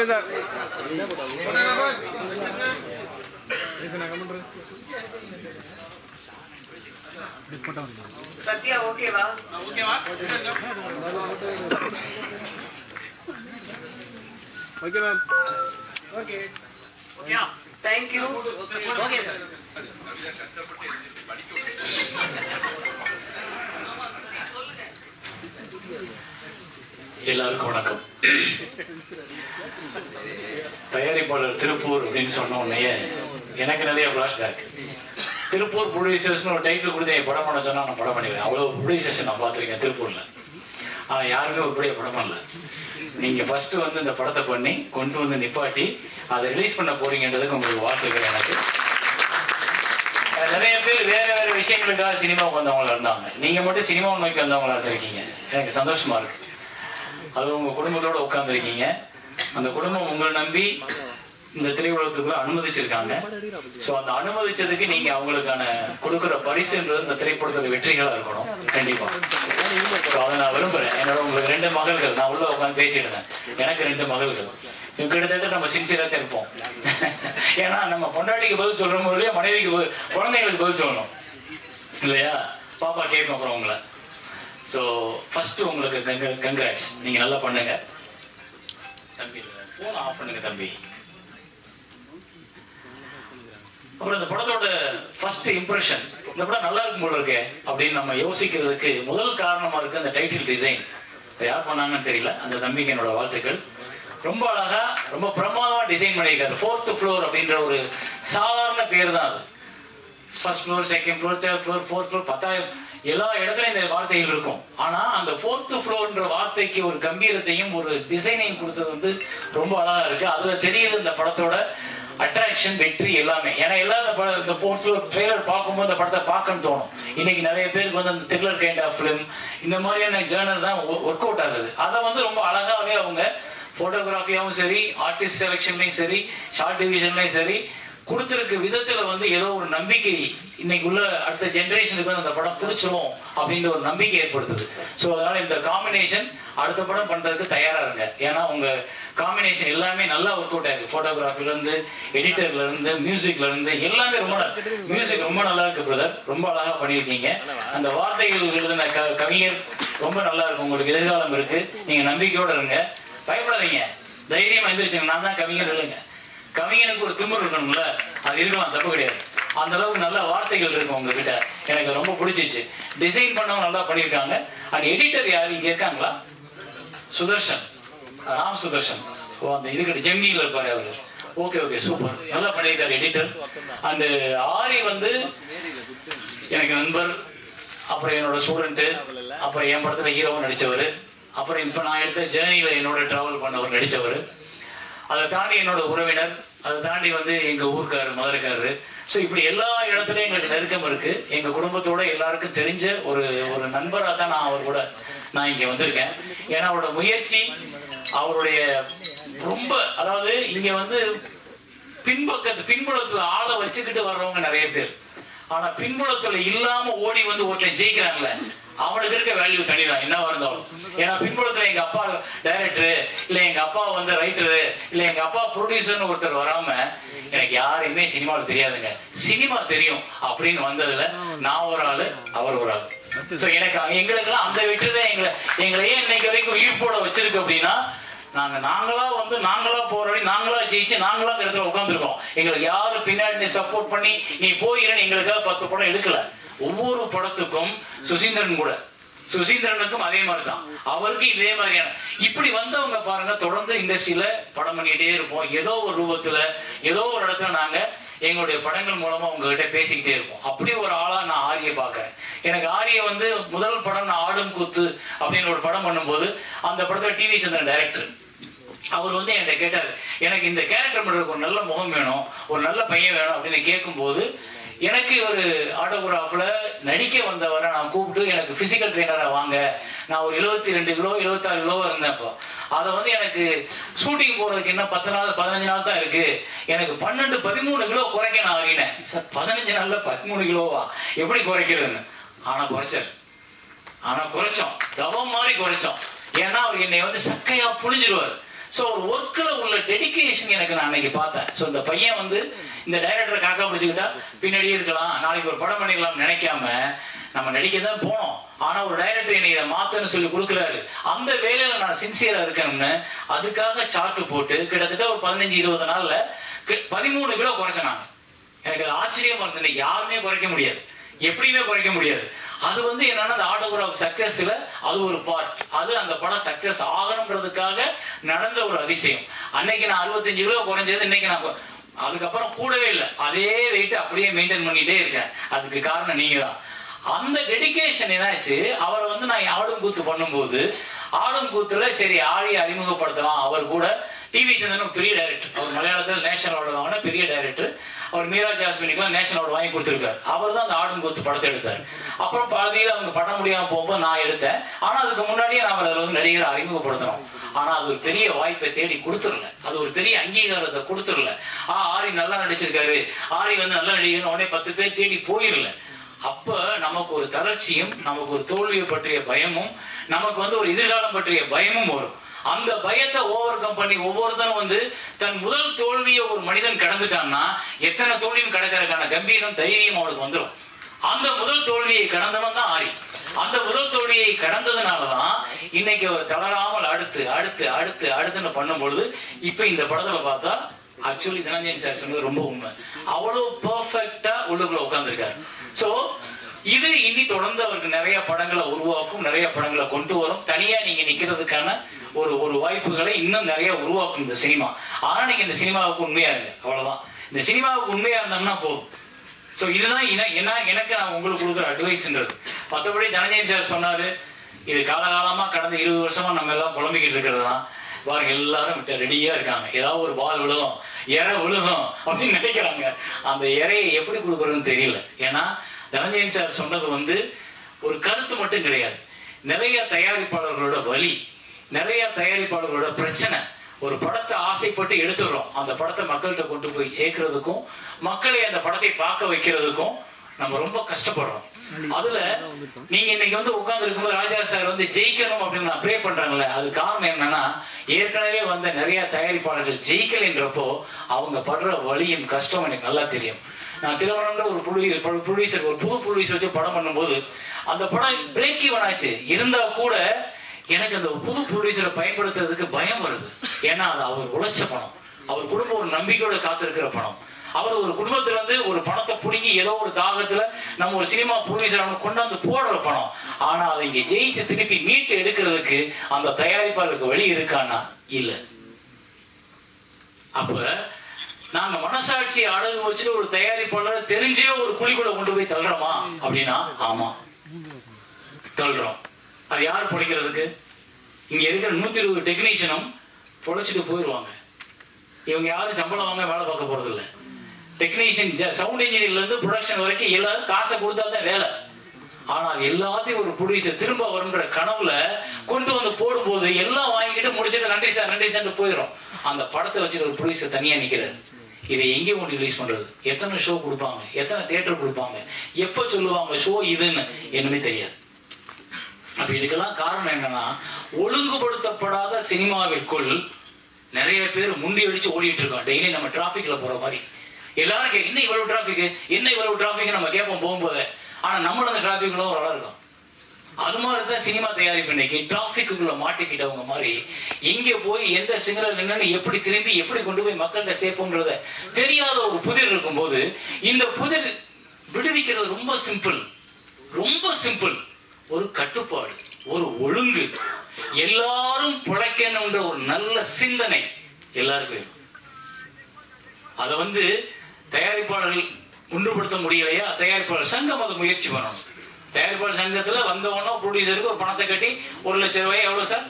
Okay sir. Sathya ஓகேவா? Okay ma'am. Okay thank you. Okay sir. எல்லாருக்கும் வணக்கம். தயாரிப்பாளர் திருப்பூர் அப்படின்னு சொன்ன உடனே எனக்கு நிறைய ஃப்ளாஷ்பேக். திருப்பூர் ப்ரொடியூசர்ஸ்னு ஒரு டைட்டில் கொடுத்து என் படம் பண்ண சொன்னால் நான் படம் பண்ணிடுவேன். அவ்வளோ ப்ரொடியூசர்ஸ் நான் பார்த்துருக்கேன் திருப்பூரில். ஆனால் யாருமே இப்படியே படம் பண்ணல. நீங்கள் ஃபஸ்ட்டு வந்து இந்த படத்தை பண்ணி கொண்டு வந்து நிப்பாட்டி அதை ரிலீஸ் பண்ண போறீங்கன்றதுக்கு உங்களுக்கு வாழ்த்துக்கள். எனக்கு நிறைய பேர் வேற வேற விஷயங்களுக்காக சினிமாவுக்கு வந்தவங்களா இருந்தாங்க. நீங்கள் மட்டும் சினிமாவை நோக்கி வந்தவங்களா இருந்திருக்கீங்க. எனக்கு சந்தோஷமா இருக்கு. அது உங்கள் குடும்பத்தோட உட்காந்துருக்கீங்க. அந்த குடும்பம் உங்களை நம்பி இந்த திரையுலகத்துக்குள்ள அனுமதிச்சிருக்காங்க. ஸோ அந்த அனுமதிச்சதுக்கு நீங்க அவங்களுக்கான கொடுக்குற பரிசுன்றது இந்த திரைப்படத்தோட வெற்றிகளா இருக்கணும் கண்டிப்பா. ஸோ அதை நான் விரும்புறேன். என்னோட உங்களுக்கு 2 மகள்கள், நான் உள்ள உட்காந்து பேசிட்டு இருந்தேன். எனக்கு 2 மகள்கள். கிட்டத்தட்ட நம்ம சின்சியரா தான் இருப்போம். ஏன்னா நம்ம பொண்டாட்டிக்கு பதில் சொல்றோமோ இல்லையா, மனைவிக்கு குழந்தைங்களுக்கு பதில் சொல்லணும் இல்லையா? பாப்பா கேட்கும் அப்புறம் உங்களை. ஸோ ஃபர்ஸ்ட் உங்களுக்கு கங்க்ராட்ஸ். நீங்க நல்லா பண்ணுங்க தம்பி. ஃபோன் ஆஃப் பண்ணுங்க தம்பி. அப்புறம் இந்த படத்தோட ஃபர்ஸ்ட் இம்ப்ரெஷன், இந்த படம் நல்லா இருக்கும் போல இருக்கே அப்படின்னு நம்ம யோசிக்கிறதுக்கு முதல் காரணமா இருக்கு அந்த டைட்டில் டிசைன். யார் பண்ணாங்கன்னு தெரியல. அந்த தம்பிக்கு என்னோட வாழ்த்துக்கள். ரொம்ப அழகா ரொம்ப பிரமாதமா டிசைன் பண்ணியிருக்காரு. 4th ஃப்ளோர் அப்படின்ற ஒரு சாதாரண பேர் தான் அது. First floor, second floor, third floor, 4th floor, 10,000 எல்லா இடத்துலையும் இந்த வார்த்தைகள் இருக்கும். ஆனா அந்த 4th ஃப்ளோர்ன்ற வார்த்தைக்கு ஒரு கம்பீரத்தையும் ஒரு டிசைனையும் கொடுத்தது வந்து ரொம்ப அழகா இருக்கு. அதுல தெரியுது இந்த படத்தோட அட்ராக்ஷன், வெற்றி எல்லாமே. ஏன்னா எல்லாரும் இந்த போஸ்ட்ல ட்ரெய்லர் பார்க்கும்போது இந்த படத்தை பார்க்கணும்னு தோணும். இன்னைக்கு நிறைய பேருக்கு வந்து அந்த த்ரில்லர் கைண்ட் ஆஃப் ஃபிலிம் இந்த மாதிரியான ஜேர்னல் தான் ஒர்க் அவுட் ஆகுது. அதை வந்து ரொம்ப அழகாவே அவங்க போட்டோகிராஃபியாவும் சரி, ஆர்டிஸ்ட் செலெக்ஷன்லையும் சரி, ஷார்ட் டிவிஷன்லையும் சரி கொடுத்துருக்க விதத்துல வந்து ஏதோ ஒரு நம்பிக்கை இன்னைக்கு உள்ள அடுத்த ஜென்ரேஷனுக்கு வந்து அந்த படம் பிடிச்சிரும் அப்படின்ற ஒரு நம்பிக்கை ஏற்படுத்துது. ஸோ அதனால இந்த காம்பினேஷன் அடுத்த படம் பண்றதுக்கு தயாரா இருங்க. ஏன்னா உங்க காம்பினேஷன் எல்லாமே நல்லா ஒர்க் அவுட் ஆயிருக்கு. போட்டோகிராஃபில இருந்து, எடிட்டர்ல இருந்து, மியூசிக்ல இருந்து எல்லாமே ரொம்ப மியூசிக் ரொம்ப நல்லா இருக்கு பிரதர். ரொம்ப அழகா பண்ணியிருக்கீங்க. அந்த வார்த்தைகள் எழுதின கவிஞர் ரொம்ப நல்லா இருக்கு. உங்களுக்கு எதிர்காலம் இருக்கு. நீங்க நம்பிக்கையோட இருங்க, பயப்படாதீங்க, தைரியமா எந்திரிச்சுங்க. நான் தான் கவிஞர் இல்லைங்க. கவிஞனுக்கு ஒரு திமிர் இருக்கணும்ல, அது இருக்கலாம், தப்பு கிடையாது. அந்த அளவுக்கு நல்ல வார்த்தைகள் இருக்கு உங்ககிட்ட. எனக்கு ரொம்ப பிடிச்சிச்சு. டிசைன் பண்ணவங்க நல்லா பண்ணியிருக்காங்க. அண்ட் எடிட்டர் யாரு இங்க இருக்காங்களா? சுதர்ஷன், ராம் சுதர்ஷன். ஓ, அந்த இதுக்கிட்ட ஜெமினியில் இருப்பாரு அவரு. ஓகே ஓகே, சூப்பர், நல்லா பண்ணியிருக்காரு எடிட்டர். அண்ட் ஆரி வந்து எனக்கு நண்பர், அப்புறம் என்னோட ஸ்டூடெண்ட்டு, அப்புறம் என் படத்துல ஹீரோவும் நடிச்சவர், அப்புறம் இப்போ நான் எடுத்த ஜேர்னியில் என்னோட டிராவல் பண்ணவர் நடித்தவர், அதை தாண்டி என்னோட உறவினர், அதை தாண்டி வந்து எங்கள் ஊருக்காரர், மதுரைக்காரரு. ஸோ இப்படி எல்லா இடத்துலையும் எங்களுக்கு நெருக்கம் இருக்குது. எங்கள் குடும்பத்தோட எல்லாருக்கும் தெரிஞ்ச ஒரு நண்பராக தான் நான் இங்கே வந்திருக்கேன். ஏன்னா அவரோட முயற்சி, அவருடைய ரொம்ப, அதாவது இங்கே வந்து பின்புலத்தில் ஆளை வச்சுக்கிட்டு வர்றவங்க நிறைய பேர். ஆனால் பின்புலத்தில் இல்லாமல் ஓடி வந்து ஒருத்தன் ஜெயிக்கிறாங்களே, அவனுக்கு இருக்க வேல்யூ தனிதான் என்னவா இருந்தாலும். ஏன்னா பின்புலத்துல எங்க அப்பா டைரக்டரு, இல்ல எங்க அப்பா வந்து ரைட்டரு, இல்ல எங்க அப்பா ப்ரொடியூசர்னு ஒருத்தர் வராம எனக்கு யாரையுமே சினிமாவில் தெரியாதுங்க, சினிமா தெரியும் அப்படின்னு வந்ததுல நான் ஒரு ஆளு, அவர் ஒரு ஆள். ஸோ எனக்கு எங்களுக்கெல்லாம் அந்த வெற்றி தான் எங்களையே இன்னைக்கு வரைக்கும் உயிர்ப்போட வச்சிருக்கு. அப்படின்னா நாங்களா போராடி, நாங்களா ஜெயிச்சு, நாங்களா இந்த இடத்துல உட்காந்துருக்கோம். எங்களுக்கு யாரும் பின்னாடி சப்போர்ட் பண்ணி நீ போயிரு எங்களுக்காக 10 படம் எடுக்கல. ஒவ்வொரு படத்துக்கும் சுசீந்திரனுக்கும் அதே மாதிரி தான், அவருக்கு இதே மாதிரியான இப்படி வந்தவங்க பாருங்க. தொடர்ந்து இண்டஸ்ட்ரியில படம் பண்ணிக்கிட்டே இருப்போம். ஏதோ ஒரு ரூபத்துல, ஏதோ ஒரு இடத்துல நாங்க எங்களுடைய படங்கள் மூலமா உங்ககிட்ட பேசிக்கிட்டே இருப்போம். அப்படி ஒரு ஆளா நான் ஆரியை பார்க்கறேன். எனக்கு ஆரியை வந்து முதல் படம் நான் ஆடும் கூத்து அப்படின்னு ஒரு படம் பண்ணும்போது, அந்த படத்துல டிவி சந்திரன் டைரக்டர், அவர் வந்து என்கிட்ட கேட்டார், எனக்கு இந்த கேரக்டர் பண்றதுக்கு ஒரு நல்ல முகம் வேணும், ஒரு நல்ல பையன் வேணும் அப்படின்னு கேட்கும்போது, எனக்கு ஒரு ஆட்டோகிராஃப்ல நடிக்க வந்தவரை நான் கூப்பிட்டு எனக்கு பிசிக்கல் ட்ரெயினரா வாங்க, நான் ஒரு 72 கிலோ 76 கிலோவா இருந்தேன். அப்போ அதை வந்து எனக்கு ஷூட்டிங் போறதுக்கு இன்னும் 10 நாள் 15 நாள் தான் இருக்கு, எனக்கு 12-13 கிலோ குறைக்க நான் அறினேன். சார் 15 நாள்ல 13 கிலோவா எப்படி குறைக்கிறதுன்னு. ஆனா குறைச்சோம், தவம் மாதிரி குறைச்சோம். ஏன்னா அவர் என்னை வந்து சக்கையா புழிஞ்சிருவார். ஸோ ஒரு ஒர்க்கில் உள்ள டெடிக்கேஷன் எனக்கு நான் அன்னைக்கு பார்த்தேன். ஸோ இந்த பையன் வந்து இந்த டைரக்டரை காக்கா பிடிச்சிக்கிட்டா பின்னாடியே இருக்கலாம், நாளைக்கு ஒரு படம் பண்ணிடலாம் நினைக்காம நம்ம நடிக்க தான் போனோம். ஆனால் ஒரு டைரக்டர் என்னை இதை மாத்தன்னு சொல்லி கொடுக்குறாரு, அந்த வேலையில் நான் சின்சியராக இருக்கணும்னு அதுக்காக சார்ட்டு போட்டு கிட்டத்தட்ட ஒரு 15-20 நாளில் 13 கிலோ குறைச்சேன் நான். எனக்கு அது ஆச்சரியமா இருந்தது. யாருமே குறைக்க முடியாது, எப்படியுமே குறைக்க முடியாது. அது வந்து என்னன்னா அந்த ஆட்டோகிராஃப் சக்சஸ்ல அது ஒரு பார்ட். அது அந்த படம் சக்சஸ் ஆகணுன்றதுக்காக நடந்த ஒரு அதிசயம். அன்னைக்கு நான் 65 கிலோ குறைஞ்சது, இன்னைக்கு நான் அதுக்கப்புறம் கூடவே இல்லை, அதே வெயிட் அப்படியே மெயின்டைன் பண்ணிட்டே இருக்கேன். அதுக்கு காரணம் நீங்க தான். அந்த டெடிகேஷன் என்னாச்சு, அவரை வந்து நான் ஆடும் கூத்து பண்ணும்போது ஆடும் கூத்துல சரி ஆடி அறிமுகப்படுத்தலாம். அவர் கூட டிவி சந்திரன் பெரிய டைரக்டர், அவர் மலையாளத்தில் நேஷனல் அவார்டு வாங்கின பெரிய டைரக்டர். அவர் மீரா ஜாஸ்மினுக்குலாம் நேஷனல் அவார்டு வாங்கி கொடுத்துருக்காரு. அவர் தான் அந்த ஆடும் கூத்து படத்தை எடுத்தார். அப்புறம் பாதியில் அவங்க படம் முடியாமல் போகும்போது நான் எடுத்தேன். ஆனால் அதுக்கு முன்னாடியே நான் அதில் வந்து நடிகரை அறிமுகப்படுத்தணும். ஆனால் அது ஒரு பெரிய வாய்ப்பை தேடி கொடுத்துடல, அது ஒரு பெரிய அங்கீகாரத்தை கொடுத்துடல. ஆரி நல்லா நடிச்சிருக்காரு, ஆரி வந்து நல்ல நடிகர் உடனே 10 பேர் தேடி போயிடல. அப்ப நமக்கு ஒரு தளர்ச்சியும், நமக்கு ஒரு தோல்வியை பற்றிய பயமும், நமக்கு வந்து ஒரு எதிர்காலம் பற்றிய பயமும் வரும். அந்த பயத்தை ஓவர் கம் பண்ணி ஒவ்வொருத்தரும் வந்து தன் முதல் தோல்வியை ஒரு மனிதன் கடந்துட்டான்னா எத்தனை தோல்வியும் கடக்கிறதுக்கான கம்பீரம் தைரியம் அவனுக்கு வந்துடும். அந்த முதல் தோல்வியை கடந்தவன் தான் ஆரி. அந்த முதல் தோல்வியை கடந்ததுனாலதான் இன்னைக்கு அவர் தளராமல் அடுத்து அடுத்து அடுத்து அடுத்துன்னு பண்ணும் பொழுது இப்ப இந்த படத்துல பார்த்தா ஆக்சுவலி தனஞ்சயன் சார் சொன்னது ரொம்ப உண்மை. அவ்வளவு பெர்ஃபெக்டா உள்ளுக்குள்ள உட்கார்ந்துருக்காரு. சோ இது இனி தொடர்ந்து அவருக்கு நிறைய படங்களை உருவாக்கும், நிறைய படங்களை கொண்டு வரும். தனியா நீங்க நிக்கிறதுக்கான ஒரு வாய்ப்புகளை இன்னும் நிறைய உருவாக்கும் இந்த சினிமா. ஆனா நீங்க இந்த சினிமாவுக்கு உண்மையா இருங்க, அவ்வளவுதான். இந்த சினிமாவுக்கு உண்மையா இருந்தோம்னா போதும். ஸோ இதுதான் எனக்கு நான் உங்களுக்கு கொடுக்குற அட்வைஸ்ன்றது. மற்றபடி தனஞ்சயன் சார் சொன்னாரு, இது காலகாலமா கடந்த 20 வருஷமா நம்ம எல்லாம் புலம்பிக்கிட்டு இருக்கிறது தான். பாருங்க எல்லாரும் விட்டு ரெடியா இருக்காங்க, ஏதாவது ஒரு பால் விழுகும், இறை விழுகும் அப்படின்னு நினைக்கிறாங்க. அந்த இறையை எப்படி கொடுக்குறதுன்னு தெரியல. ஏன்னா தனஞ்சயன் சார் சொன்னது வந்து ஒரு கருத்து மட்டும் கிடையாது, நிறைய தயாரிப்பாளர்களோட வலி, நிறைய தயாரிப்பாளர்களோட பிரச்சனை. ஒரு படத்தை ஆசைப்பட்டு எடுத்துடுறோம், அந்த படத்தை மக்கள்கிட்ட கொண்டு போய் சேர்க்கறதுக்கும் மக்களை அந்த படத்தை பார்க்க வைக்கிறதுக்கும் நம்ம ரொம்ப கஷ்டப்படுறோம். அதுல நீங்க இன்னைக்கு வந்து உட்கார்ந்து இருக்கும்போது ராஜா சார் வந்து ஜெயிக்கணும் அப்படின்னு நான் ப்ரே பண்றாங்களே, அது காரணம் என்னன்னா ஏற்கனவே வந்த நிறைய தயாரிப்பாளர்கள் ஜெயிக்கலைன்றப்போ அவங்க படுற வலியும் கஷ்டம் எனக்கு நல்லா தெரியும். நான் திருமணம்ன்ற ஒரு ப்ரொடியூசர், ஒரு புது ப்ரொடியூசர் வச்சு படம் பண்ணும்போது அந்த படம் பிரேக் ஈவன் ஆச்சு. இருந்தா கூட எனக்கு அந்த புது ப்ரொடியூசரை பயன்படுத்துறதுக்கு பயம் வருது. ஏன்னா அது அவர் உழைச்ச பணம், அவர் குடும்பம் ஒரு நம்பிக்கையோட காத்திருக்கிற பணம். அவர் ஒரு குடும்பத்துல இருந்து ஒரு பணத்தை பிடிங்கி ஏதோ ஒரு தாகத்துல நம்ம ஒரு சினிமா ப்ரொடியூசர் அவனை கொண்டாந்து போடுற பணம். ஆனா அதை இங்க ஜெயிச்சு திருப்பி மீட்டு எடுக்கிறதுக்கு அந்த தயாரிப்பாளருக்கு வழி இருக்கானா? இல்ல. அப்ப நாங்க மனசாட்சியை அடகு வச்சுட்டு ஒரு தயாரிப்பாளர் தெரிஞ்சே ஒரு குழிக்குள்ள கொண்டு போய் தள்ளுறோமா அப்படின்னா ஆமா தள்ளுறோம். அது யார் பிடிக்கிறதுக்கு? இங்க இருக்கிற 120 டெக்னீஷியனும் பொழைச்சிட்டு போயிடுவாங்க. இவங்க யாரும் சம்பளம் வாங்க வேலை பார்க்க போறது இல்லை. டெக்னீஷியன், சவுண்ட் இன்ஜினியர்ல இருந்து ப்ரொடக்ஷன் வரைக்கும் எல்லாரும் காசை கொடுத்தா தான் வேலை. ஆனால் எல்லாத்தையும் ஒரு ப்ரொடியூசர் திரும்ப வரும்ன்ற கனவுல கொண்டு வந்து போடும்போது எல்லாம் வாங்கிக்கிட்டு முடிச்சுட்டு நன்றி சார் நன்றி சார் போயிடும். அந்த படத்தை வச்சுட்டு ஒரு ப்ரொடியூசர் தனியா நிக்கிறாரு. இதை எங்கே கொண்டு ரிலீஸ் பண்றது? எத்தனை ஷோ கொடுப்பாங்க, எத்தனை தியேட்டர் கொடுப்பாங்க, எப்ப சொல்லுவாங்க ஷோ இதுன்னு என்னமே தெரியாது. அப்ப இதுக்கெல்லாம் காரணம் என்னன்னா ஒழுங்குபடுத்தப்படாத சினிமாவிற்குள் நிறைய பேர் முண்டி அடிச்சு ஓடிட்டு இருக்கோம். டெய்லி நம்ம டிராபிக்ல போற மாதிரி எல்லாரும் என்ன இவ்வளவு டிராபிக், என்ன இவ்வளவு டிராபிக் நம்ம கேட்போம் போகும்போது. ஆனா நம்மளும் அந்த டிராபிக்ல ஒரு ஆளா இருக்கும். அது மாதிரிதான் சினிமா தயாரிப்பு இன்னைக்கு டிராபிக்குள்ள மாட்டிக்கிட்டவங்க மாதிரி எங்க போய் எந்த சிக்னல் என்னன்னு எப்படி திரும்பி எப்படி கொண்டு போய் மக்கள்கிட்ட சேர்ப்போம்ன்றத தெரியாத ஒரு புதிர் இருக்கும்போது இந்த புதிர் விடுவிக்கிறது ரொம்ப சிம்பிள், ரொம்ப சிம்பிள். ஒரு கட்டுப்பாடு, ஒரு ஒழுங்கு, எல்லாரும் பிழைக்கணும்ன்ற ஒரு நல்ல சிந்தனை எல்லாருக்கும். அதை வந்து தயாரிப்பாளர்கள் ஒன்றுபடுத்த முடியலையா? தயாரிப்பாளர் சங்கம் அதை முயற்சி பண்ணணும். தயாரிப்பாளர் சங்கத்துல வந்தவொன்னோ ப்ரொடியூசருக்கு ஒரு பணத்தை கட்டி 1 லட்சம் ரூபாய், எவ்வளவு சார்?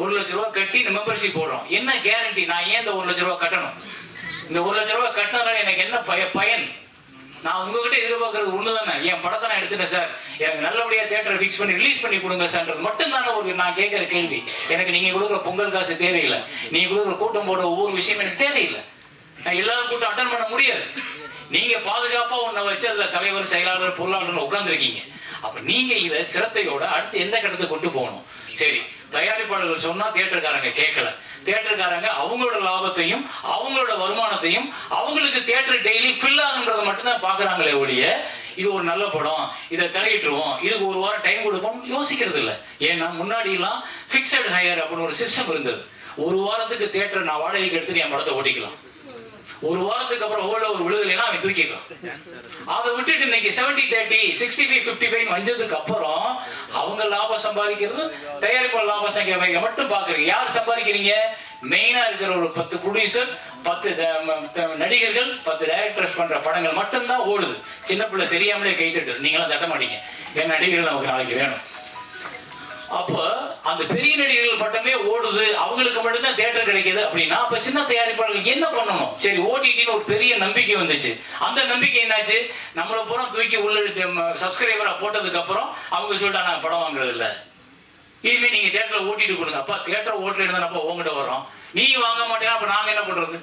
1 லட்சம் ரூபாய் கட்டி மெம்பர்ஷிப் போடுறோம். என்ன கேரண்டி? நான் ஏன் இந்த 1 லட்சம் ரூபாய் கட்டணும்? இந்த 1 லட்சம் ரூபாய் கட்டினால எனக்கு என்ன பயன்? நான் உங்ககிட்ட எதிர்பார்க்கறது ஒண்ணுதானே, என் படத்தை நான் எடுத்துட்டேன் சார், எனக்கு நல்லபடியா தியேட்டர் ஃபிக்ஸ் பண்ணி ரிலீஸ் பண்ணி கொடுங்க சார்ன்றது மட்டும் தானே ஒரு நான் கேட்கிற கேள்வி. எனக்கு நீங்க கொடுக்குற பொங்கல் காசு தேவையில்லை, நீங்க கொடுக்குற கூட்டம் போடுற ஒவ்வொரு விஷயம் எனக்கு தேவையில்லை. நான் எல்லாரும் கூட்டம் அட்டன் பண்ண முடியாது. நீங்க பாதுகாப்பா ஒன்ன வச்சு அதுல தலைவர், செயலாளர், பொருளாளர் உட்கார்ந்துருக்கீங்க. அப்ப நீங்க இதை சிரத்தையோட அடுத்து எந்த கட்டத்தை கொண்டு போகணும்? சரி, தயாரிப்பாளர்கள் சொன்னா தியேட்டர்காரங்க கேட்கல, தியேட்டருக்காரங்க அவங்களோட லாபத்தையும் அவங்களோட வருமானத்தையும் அவங்களுக்கு தியேட்டர் டெய்லி ஃபில் ஆகுன்றதை மட்டும்தான் பாக்குறாங்களே ஒழிய இது ஒரு நல்ல படம், இதை தலையிட்டுருவோம், இதுக்கு ஒரு வாரம் டைம் கொடுப்போம் யோசிக்கிறது இல்லை. ஏன்னா முன்னாடி எல்லாம் பிக்சட் ஹையர் அப்படின்னு ஒரு சிஸ்டம் இருந்தது. ஒரு வாரத்துக்கு தியேட்டர் நான் வாடகைக்கு எடுத்து என் படத்தை ஓட்டிக்கலாம். ஒரு வாரத்துக்கு அப்புறம் ஓட ஒரு விழுதலைன்னா அவன் தூக்கிக்கலாம். அதை விட்டுட்டு இன்னைக்கு 70-30 65-55 வந்ததுக்கு அப்புறம் அவங்க லாபம் சம்பாதிக்கிறது தயாரிப்பாளர் லாபம் சம்பாதிக்க மட்டும் பாக்குறீங்க. யார் சம்பாதிக்கிறீங்க? மெயினா இருக்கிற ஒரு 10 ப்ரொடியூசர், 10 நடிகர்கள், 10 டைரக்டர்ஸ் பண்ற படங்கள் மட்டும்தான் ஓடுது. சின்ன பிள்ளை தெரியாமலே கை தட்டுது. நீங்களாம் தட்ட மாட்டீங்க, என் நடிகர்கள் நமக்கு நாளைக்கு வேணும். அப்ப அந்த பெரிய நடிகர்கள் பட்டமே ஓடுது, அவங்களுக்கு மட்டும்தான் தியேட்டர் கிடைக்குது அப்படின்னா அப்ப சின்ன தயாரிப்பாளர்கள் என்ன பண்ணணும்? சரி, ஓடிடின்னு ஒரு பெரிய நம்பிக்கை வந்துச்சு. அந்த நம்பிக்கை என்னாச்சு? நம்மளை பூரா தூக்கி உள்ள சப்ஸ்கிரைபரா போட்டதுக்கு அப்புறம் அவங்க சொல்லிட்டா நாங்க படம் வாங்குறது இல்ல, இனிமே நீங்க தியேட்டர்ல ஓட்டிட்டு கொடுங்க. அப்பா தியேட்டர் ஓட்டிட்டு இருந்தா நம்ம உங்ககிட்ட வரோம், நீ வாங்க மாட்டேன்னா அப்ப நாங்க என்ன பண்றது?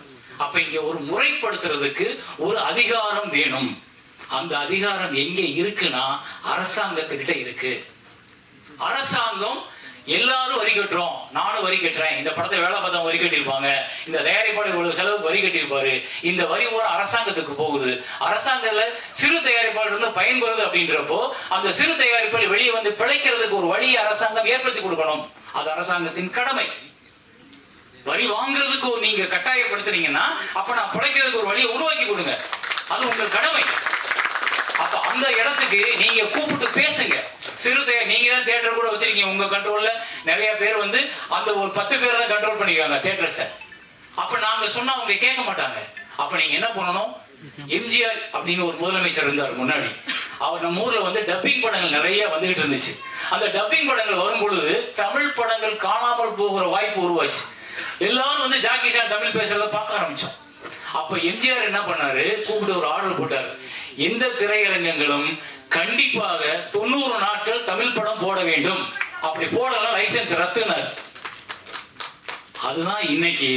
அப்ப இங்க ஒரு முறைப்படுத்துறதுக்கு ஒரு அதிகாரம் வேணும். அந்த அதிகாரம் எங்க இருக்குன்னா அரசாங்கத்துக்கிட்ட இருக்கு. அரசாங்கம் எல்லாரும் வரி கட்டுறோம், நானும் வரி கட்டுறேன், இந்த படத்தை வேலை பார்த்தா வரி கட்டியிருப்பாங்க, இந்த தயாரிப்பாளர் இவ்வளவு செலவுக்கு வரி கட்டியிருப்பாரு, இந்த வரி ஒரு அரசாங்கத்துக்கு போகுது. அரசாங்கத்துல சிறு தயாரிப்பாளர் வந்து பயன்படுது அப்படின்றப்போ அந்த சிறு தயாரிப்பாளர் வெளியே வந்து பிழைக்கிறதுக்கு ஒரு வழியை அரசாங்கம் ஏற்படுத்தி கொடுக்கணும். அது அரசாங்கத்தின் கடமை. வரி வாங்குறதுக்கு நீங்க கட்டாயப்படுத்துறீங்கன்னா அப்ப நான் பிழைக்கிறதுக்கு ஒரு வழியை உருவாக்கி கொடுங்க, அது உங்கள் கடமை. அப்ப அந்த இடத்துக்கு நீங்க கூப்பிட்டு பேசுங்க. சிறு நீங்க தான் தியேட்டர் கூட வச்சிருக்கீங்க, உங்க கண்ட்ரோல்ல நிறைய பேர் வந்து அந்த ஒரு 10 பேர் தான் கண்ட்ரோல் பண்ணிக்குவாங்க தியேட்டர்ஸ. அப்ப நாங்க சொன்னா அவங்க கேட்க மாட்டாங்க. அப்ப நீங்க என்ன பண்ணணும்? எம்ஜிஆர் அப்படின்னு ஒரு முதலமைச்சர் இருந்தார் முன்னாடி. அவர் நம்ம ஊர்ல வந்து டப்பிங் படங்கள் நிறைய வந்துகிட்டு இருந்துச்சு. அந்த டப்பிங் படங்கள் வரும் பொழுது தமிழ் படங்கள் காணாமல் போகிற வாய்ப்பு உருவாச்சு. எல்லாரும் வந்து ஜாக்கி சான் தமிழ் பேசுறத பார்க்க ஆரம்பிச்சோம். அப்ப எம்ஜிஆர் என்ன பண்ணாரு? கூப்பிட்டு ஒரு ஆர்டர் போட்டாரு, எந்த திரையரங்கங்களும் கண்டிப்பாக 90 நாட்கள் தமிழ் படம் போட வேண்டும், அப்படி போடலாம் லைசன்ஸ் ரத்துனார். அதுதான் இன்னைக்கு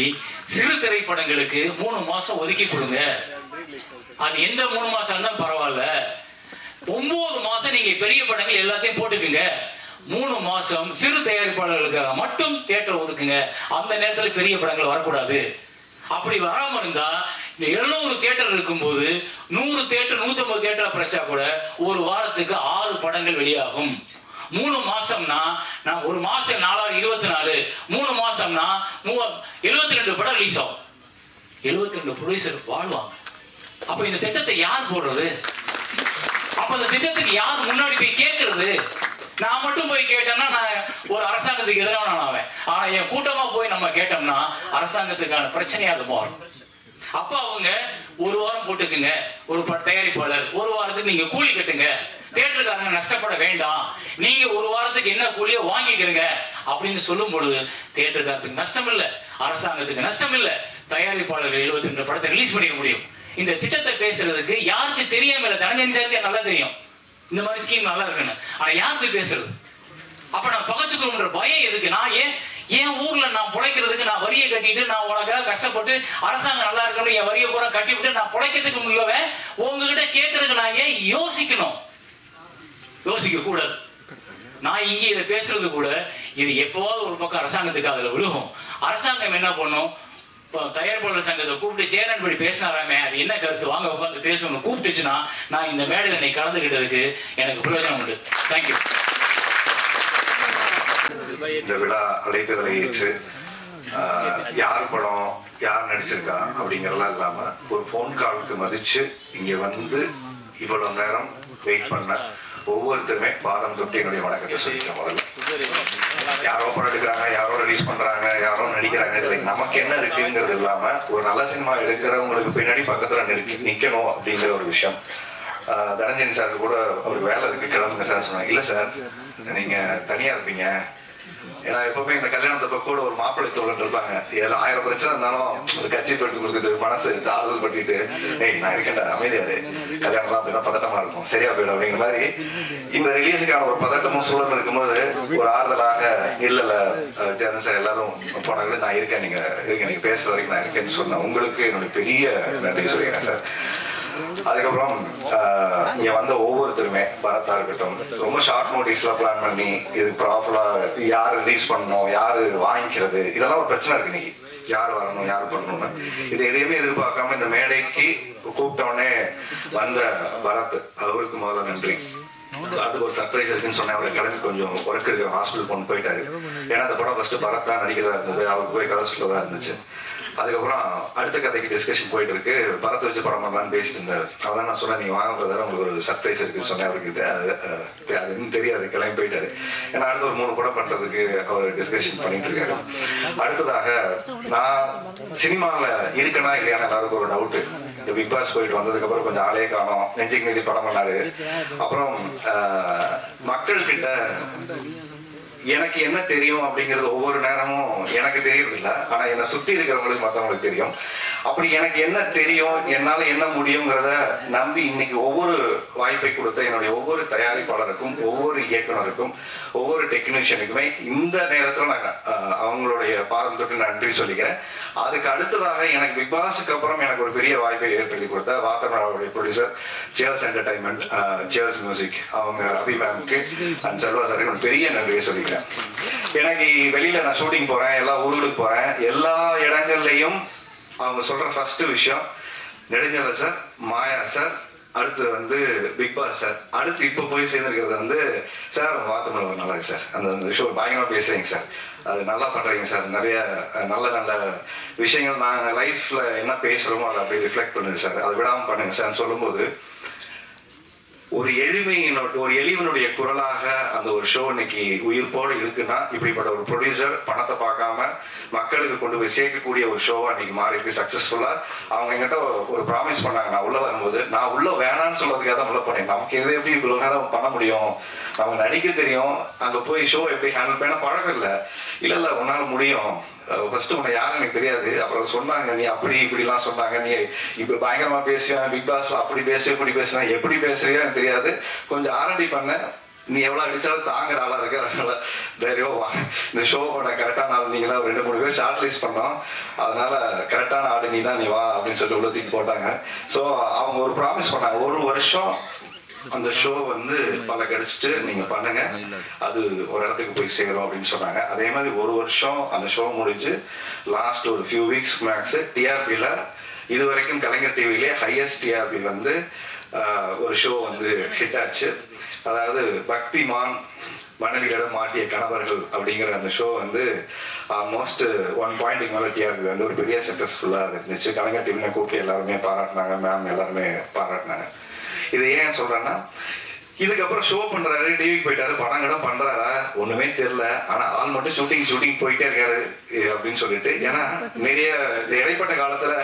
சிறு திரைப்படங்களுக்கு 3 மாசம் ஒதுக்கி கொடுங்க. அது எந்த 3 மாசம் இருந்தாலும் பரவாயில்ல, 9 மாசம் நீங்க பெரிய படங்கள் எல்லாத்தையும் போட்டுக்குங்க, 3 மாசம் சிறு தயாரிப்பாளர்களுக்காக மட்டும் தியேட்டர் ஒதுக்குங்க. அந்த நேரத்தில் பெரிய படங்கள் வரக்கூடாது. அப்படி வராம இருந்தா 200 தியேட்டர் இருக்கும்போது 100 தியேட்டர் 150 தியேட்டர் பிரச்சா கூட ஒரு வாரத்துக்கு 6 படங்கள் வெளியாகும். 3 மாசம்னா நான் ஒரு மாசம் 4/24, 3 மாசம்னா 72 படம் ரிலீஸ் ஆகும். 72 ப்ரொடியூசர் வாழ்வாங்க. அப்ப இந்த திட்டத்தை யார் போடுறது? அப்ப இந்த திட்டத்துக்கு யார் முன்னாடி போய் கேட்கறது? நான் மட்டும் போய் கேட்டேன்னா நான் ஒரு அரசாங்கத்துக்கு எதிரான ஆவேன். ஆனா என் கூட்டமா போய் நம்ம கேட்டோம்னா அரசாங்கத்துக்கான பிரச்சனையா அது மாறும். அப்ப அவங்க ஒரு வாரம் போட்டுக்குங்க, ஒரு தயாரிப்பாளர் ஒரு வாரத்துக்கு நீங்க கூலி கட்டுங்க, தியேட்டருக்காரங்க நஷ்டப்பட வேண்டாம், நீங்க ஒரு வாரத்துக்கு என்ன கூலியோ வாங்கிக்கிறங்க அப்படின்னு சொல்லும் பொழுது தியேட்டருக்காரத்துக்கு நஷ்டம் இல்ல, அரசாங்கத்துக்கு நஷ்டம் இல்ல, தயாரிப்பாளர்கள் 72 படத்தை ரிலீஸ் பண்ணிக்க முடியும். இந்த திட்டத்தை பேசுறதுக்கு யாருக்கு தெரியாம இல்ல, தனஞ்சன் சாருக்கு நல்லா தெரியும் இந்த மாதிரி ஸ்கீம் நல்லா இருக்குன்னு. ஆனா யாருக்கு பேசுறது? அப்ப நான் பகச்சுக்கிறோம்ன்ற பயம் எதுக்கு? நான் ஏன் ஊர்ல நான் பிழைக்கிறதுக்கு நான் வரியை கட்டிட்டு நான் உனக்காக கஷ்டப்பட்டு அரசாங்கம் நல்லா இருக்கணும் என் வரியை பூரா கட்டி விட்டு நான் பிழைக்கிறதுக்கு முடியவன் உங்ககிட்ட கேட்கறதுக்கு நான் ஏன் யோசிக்கணும்? யோசிக்க கூடாது. நான் இங்கே இதை பேசுறது கூட இது எப்போவாவது ஒரு பக்கம் அரசாங்கத்துக்கு அதுல விழுகும். அரசாங்கம் என்ன பண்ணும்? தயாரிப்பாளர் சங்கத்தை கூப்பிட்டு சேரன் படி பேசினாராமே, அது என்ன கருத்து, வாங்க உட்காந்து பேசணும் கூப்பிட்டுச்சுன்னா நான் இந்த மேடையில் இன்னைக்கு கலந்துகிட்டதுக்கு எனக்கு பிரயோஜனம் உண்டு. தேங்க்யூ. இந்த விழா அழைப்புகளை ஏற்று யார் படம் யார் நடிச்சிருக்கா அப்படிங்கறதெல்லாம் இல்லாம ஒரு போன் காலுக்கு மதிச்சு இங்க வந்து இவ்வளவு நேரம் வெயிட் பண்ண ஒவ்வொருத்தருமே பாதம் தொட்டு என்னுடைய வணக்கத்தை சொல்லிட்டேன். முதல்ல யாரோ படம் எடுக்கிறாங்க, யாரோ ரிலீஸ் பண்றாங்க, யாரோ நடிக்கிறாங்க, இதுல நமக்கு என்ன இருக்குங்கிறது இல்லாம ஒரு நல்ல சினிமா எடுக்கிறவங்களுக்கு பின்னாடி பக்கத்துல நிக்கணும் அப்படிங்கிற ஒரு விஷயம். தனஞ்சன் சார் கூட அவருக்கு வேலை இருக்கு கிளம்புங்க சார் சொன்னாங்க. இல்ல சார், நீங்க தனியா இருப்பீங்க, ஏன்னா எப்பவுமே இந்த கல்யாணத்தப்ப கூட ஒரு மாப்பிள்ளை தோழன் இருப்பாங்க, 1000 பிரச்சனை இருந்தாலும் ஒரு கட்சி படுத்து கொடுத்துட்டு மனசு ஆறுதல் படுத்திட்டு நான் இருக்கேன்டா அமைதியாரு, கல்யாணம்லாம் அப்படிதான் பதட்டமா இருக்கும், சரியா போயிடும் அப்படிங்கிற மாதிரி இந்த ரிலீஸுக்கான ஒரு பதட்டமும் சூழல் இருக்கும்போது ஒரு ஆறுதலாக இல்ல ஜெர்னல் சார் எல்லாரும் போனாங்க, நான் இருக்கேன், நீங்க பேசுற வரைக்கும் நான் இருக்கேன்னு சொன்னேன். உங்களுக்கு என்னுடைய பெரிய நன்றி சொல்லிக்கிறேன் சார். அதுக்கப்புறம் இங்கே வந்த ஒவ்வொருத்தருமே பரத்தா இருக்கட்டும் ரொம்ப ஷார்ட் நோட்டீஸில் பிளான் பண்ணி இது ப்ராப்பராக யார் ரிலீஸ் பண்ணணும் யார் வாங்கிக்கிறது இதெல்லாம் ஒரு பிரச்சனை இருக்கு இன்னைக்கு. யார் வரணும் யார் பண்ணணும்னு இது எதையுமே எதிர்பார்க்காம இந்த மேடைக்கு கூப்பிட்டோடனே வந்த பரத் அவருக்கு முதல்ல நன்றி. அதுக்கு ஒரு சர்ப்ரைஸ் இருக்குன்னு சொன்னேன். அவரை கிளம்பி கொஞ்சம் ஒர்க் இருக்கு ஹாஸ்பிட்டல் கொண்டு போயிட்டாரு. ஏன்னா அந்த படம் ஃபர்ஸ்ட் பரத் தான் நடிக்கிறதா இருந்தது, அவருக்கு போய் கதை சொல்றதா இருந்துச்சு. அதுக்கப்புறம் அடுத்த கதைக்கு டிஸ்கஷன் போயிட்டு இருக்கு. பரத்தை வச்சு படம் பண்ணலான்னு பேசிட்டு இருந்தாரு. அதான் நான் சொன்னேன், நீ வாங்க பிரதர் உங்களுக்கு ஒரு சர்ப்ரைஸ் இருக்குன்னு சொன்னேன். அவருக்கு அது இன்னும் தெரியாது, கிளம்பி போயிட்டாரு. ஏன்னா அடுத்த ஒரு 3 படம் பண்றதுக்கு அவர் டிஸ்கஷன் பண்ணிட்டு இருக்காரு. அடுத்ததாக நான் சினிமாவில் இருக்கனா இல்லையான்னு எல்லாருக்கும் ஒரு டவுட்டு. இந்த பிக் பாஸ் போயிட்டு வந்ததுக்கு அப்புறம் கொஞ்சம் ஆளே காணோம். நெஞ்சுக்கு மீதி படம் பண்ணாரு. அப்புறம் மக்கள் கிட்ட எனக்கு என்ன தெரியும் அப்படிங்கிறது ஒவ்வொரு நேரமும் எனக்கு தெரியறது இல்லை. ஆனா என்னை சுத்தி இருக்கிறவங்களுக்கு மற்றவங்களுக்கு தெரியும். அப்படி எனக்கு என்ன தெரியும், என்னால என்ன முடியுங்கிறத நம்பி இன்னைக்கு ஒவ்வொரு வாய்ப்பை கொடுத்த என்னுடைய ஒவ்வொரு தயாரிப்பாளருக்கும் ஒவ்வொரு இயக்குனருக்கும் ஒவ்வொரு டெக்னீஷியனுக்குமே இந்த நேரத்தில் நான் அவங்களுடைய பாதம் தொட்டு நன்றி சொல்லிக்கிறேன். அதுக்கு அடுத்ததாக எனக்கு பிக் பாஸுக்கு அப்புறம் எனக்கு ஒரு பெரிய வாய்ப்பை ஏற்படுத்தி கொடுத்த வாத்தமராவுடைய ப்ரொடியூசர் சேர்ஸ் என்டர்டைன்மெண்ட், சேர்ஸ் மியூசிக் அவங்க அபிமேமுக்கு அண்ட் செல்வா சாருக்கு ஒரு பெரிய நன்றியை சொல்லிக்கிறேன். எனக்கு வெளியில நான் ஷூட்டிங் போறேன், எல்லா ஊர்களுக்கு போறேன், எல்லா இடங்கள்லையும் அவங்க சொல்ற ஃபர்ஸ்ட் விஷயம் நெடுஞ்செழியன் சார், மாயா சார், அடுத்து வந்து பிக் பாஸ் சார், அடுத்து இப்போ போய் சேர்ந்துருக்கிறது சார் வாத்தமரம் நல்லா இருக்கு சார், அந்த ஷோ பயங்கரமா பேசுறீங்க சார், அது நல்லா பண்றீங்க சார், நிறைய நல்ல நல்ல விஷயங்கள் நாங்கள் லைஃப்ல என்ன பேசுறோமோ அதை அப்படியே ரிஃப்ளெக்ட் பண்ணுங்க சார், அதை விடாமல் பண்ணுங்க சார் சொல்லும்போது ஒரு எளிவனுடைய குரலாக அந்த ஒரு ஷோ இன்னைக்கு உயிர்ப்போடு இருக்குன்னா இப்படிப்பட்ட ஒரு ப்ரொடியூசர் பணத்தை பார்க்காம மக்களுக்கு கொண்டு போய் சேர்க்கக்கூடிய ஒரு ஷோவா இன்னைக்கு மாறி இருக்கு சக்சஸ்ஃபுல்லா. அவங்க எங்கிட்ட ஒரு ப்ராமிஸ் பண்ணாங்க, நான் உள்ள வரும்போது நான் உள்ள வேணான்னு சொல்றதுக்காக தான் உள்ள போனேன். நமக்கு எது எப்படி இவ்வளவு நேரம் பண்ண முடியும், அவங்க நடிக்க தெரியும், அங்க போய் ஷோ எப்படி ஹேண்டில் பண்ண பழக்கம் இல்லை. இல்ல உன்னால முடியும், ஃபர்ஸ்ட் உன்னை யாரும் எனக்கு தெரியாது, அப்புறம் சொன்னாங்க நீ அப்படி இப்படிலாம் சொன்னாங்க, நீ இப்ப பயங்கரமா பேசுவேன் பிக் பாஸ்ல அப்படி பேசுவேன் இப்படி பேசுவேன், எப்படி பேசுறியோ எனக்கு தெரியாது, கொஞ்சம் ஆரண்டி பண்ண, நீ எவ்வளவு அடிச்சாலும் தாங்குற ஆளா இருக்க, அதனால தைரியம் இந்த ஷோ பண்ண கரெக்டான ஆள் நீங்க தான் 2-3 பேர் ஷார்ட் லிஸ்ட் பண்ணோம், அதனால கரெக்டான ஆடு நீ தான், நீ வா அப்படின்னு சொல்லிட்டு உள்ள தூக்கி போட்டாங்க. ஸோ அவங்க ஒரு ப்ராமிஸ் பண்ணாங்க, 1 வருஷம் அந்த ஷோ பல கிடைச்சிட்டு நீங்க பண்ணுங்க, அது ஒரு இடத்துக்கு போய் சேரும் அப்படின்னு சொன்னாங்க. அதே மாதிரி 1 வருஷம் அந்த ஷோ முடிஞ்சு லாஸ்ட் ஒரு ஃபியூ வீக்ஸ் மேக்ஸ் டிஆர்பியில் இது வரைக்கும் கலைஞர் டிவிலே ஹையஸ்ட் டிஆர்பி ஒரு ஷோ ஹிட் ஆச்சு. அதாவது பக்திமான் மனைவிகளிடம் மாட்டிய கணவர்கள் அப்படிங்கிற அந்த ஷோ ஆல்மோஸ்ட் 1 பாயிண்ட்டுக்கு மேலே டிஆர்பி ஒரு பெரிய சக்ஸஸ்ஃபுல்லாக இருந்துச்சு. கலைஞர் டிவியை கூப்பிட்டு எல்லாருமே பாராட்டினாங்க, மேம் எல்லாருமே பாராட்டினாங்க. இது ஏன் சொல்றேன்னா, இதுக்கப்புறம் ஷோ பண்றாரு, டிவிக்கு போயிட்டாரு, படம் கிடம் பண்றாரா ஒண்ணுமே தெரியல, ஆனா ஆள் மட்டும் ஷூட்டிங் போயிட்டே இருக்காரு அப்படின்னு சொல்லிட்டு. ஏன்னா நிறைய இந்த இடைப்பட்ட காலத்துல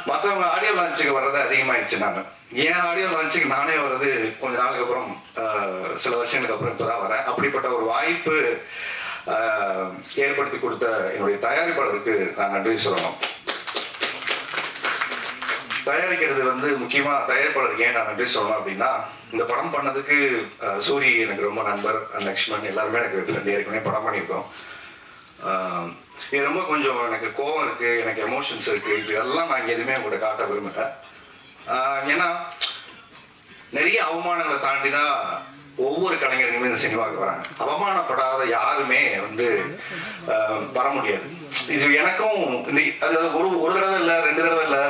மற்றவங்க ஆடியோ லான்ச்சுக்கு வர்றது அதிகமாயிடுச்சு. நாங்க ஏன் ஆடியோ லான்ச்சுக்கு நானே வர்றது கொஞ்ச நாளுக்கு அப்புறம், சில வருஷங்களுக்கு அப்புறம் இப்பதான் வரேன். அப்படிப்பட்ட ஒரு வாய்ப்பு ஏற்படுத்தி கொடுத்த என்னுடைய தயாரிப்பாளருக்கு நான் நன்றி சொல்லணும். தயாரிக்கிறது முக்கியமா தயாரிப்பாளருக்கு ஏன் நான் நன்றி சொல்லணும் அப்படின்னா, இந்த படம் பண்ணதுக்கு சூரி எனக்கு ரொம்ப நண்பர், லக்ஷ்மண் எல்லாருமே எனக்கு ஃப்ரெண்ட், ஏற்கனவே படம் பண்ணியிருக்கோம். இது ரொம்ப கொஞ்சம் எனக்கு கோவம் இருக்கு, எனக்கு எமோஷன்ஸ் இருக்கு, இதெல்லாம் நான் எதுவுமே உங்கள்கிட்ட காட்ட விரும்புகிறேன். ஏன்னா நிறைய அவமானங்களை தாண்டி தான் ஒவ்வொரு கலைஞர்களுமே இந்த சினிமாவுக்கு வராங்க. அவமானப்படாத யாருமே வர முடியாது. இது எனக்கும் அது ஒரு தடவை இல்லை, 2 தடவை இல்லை,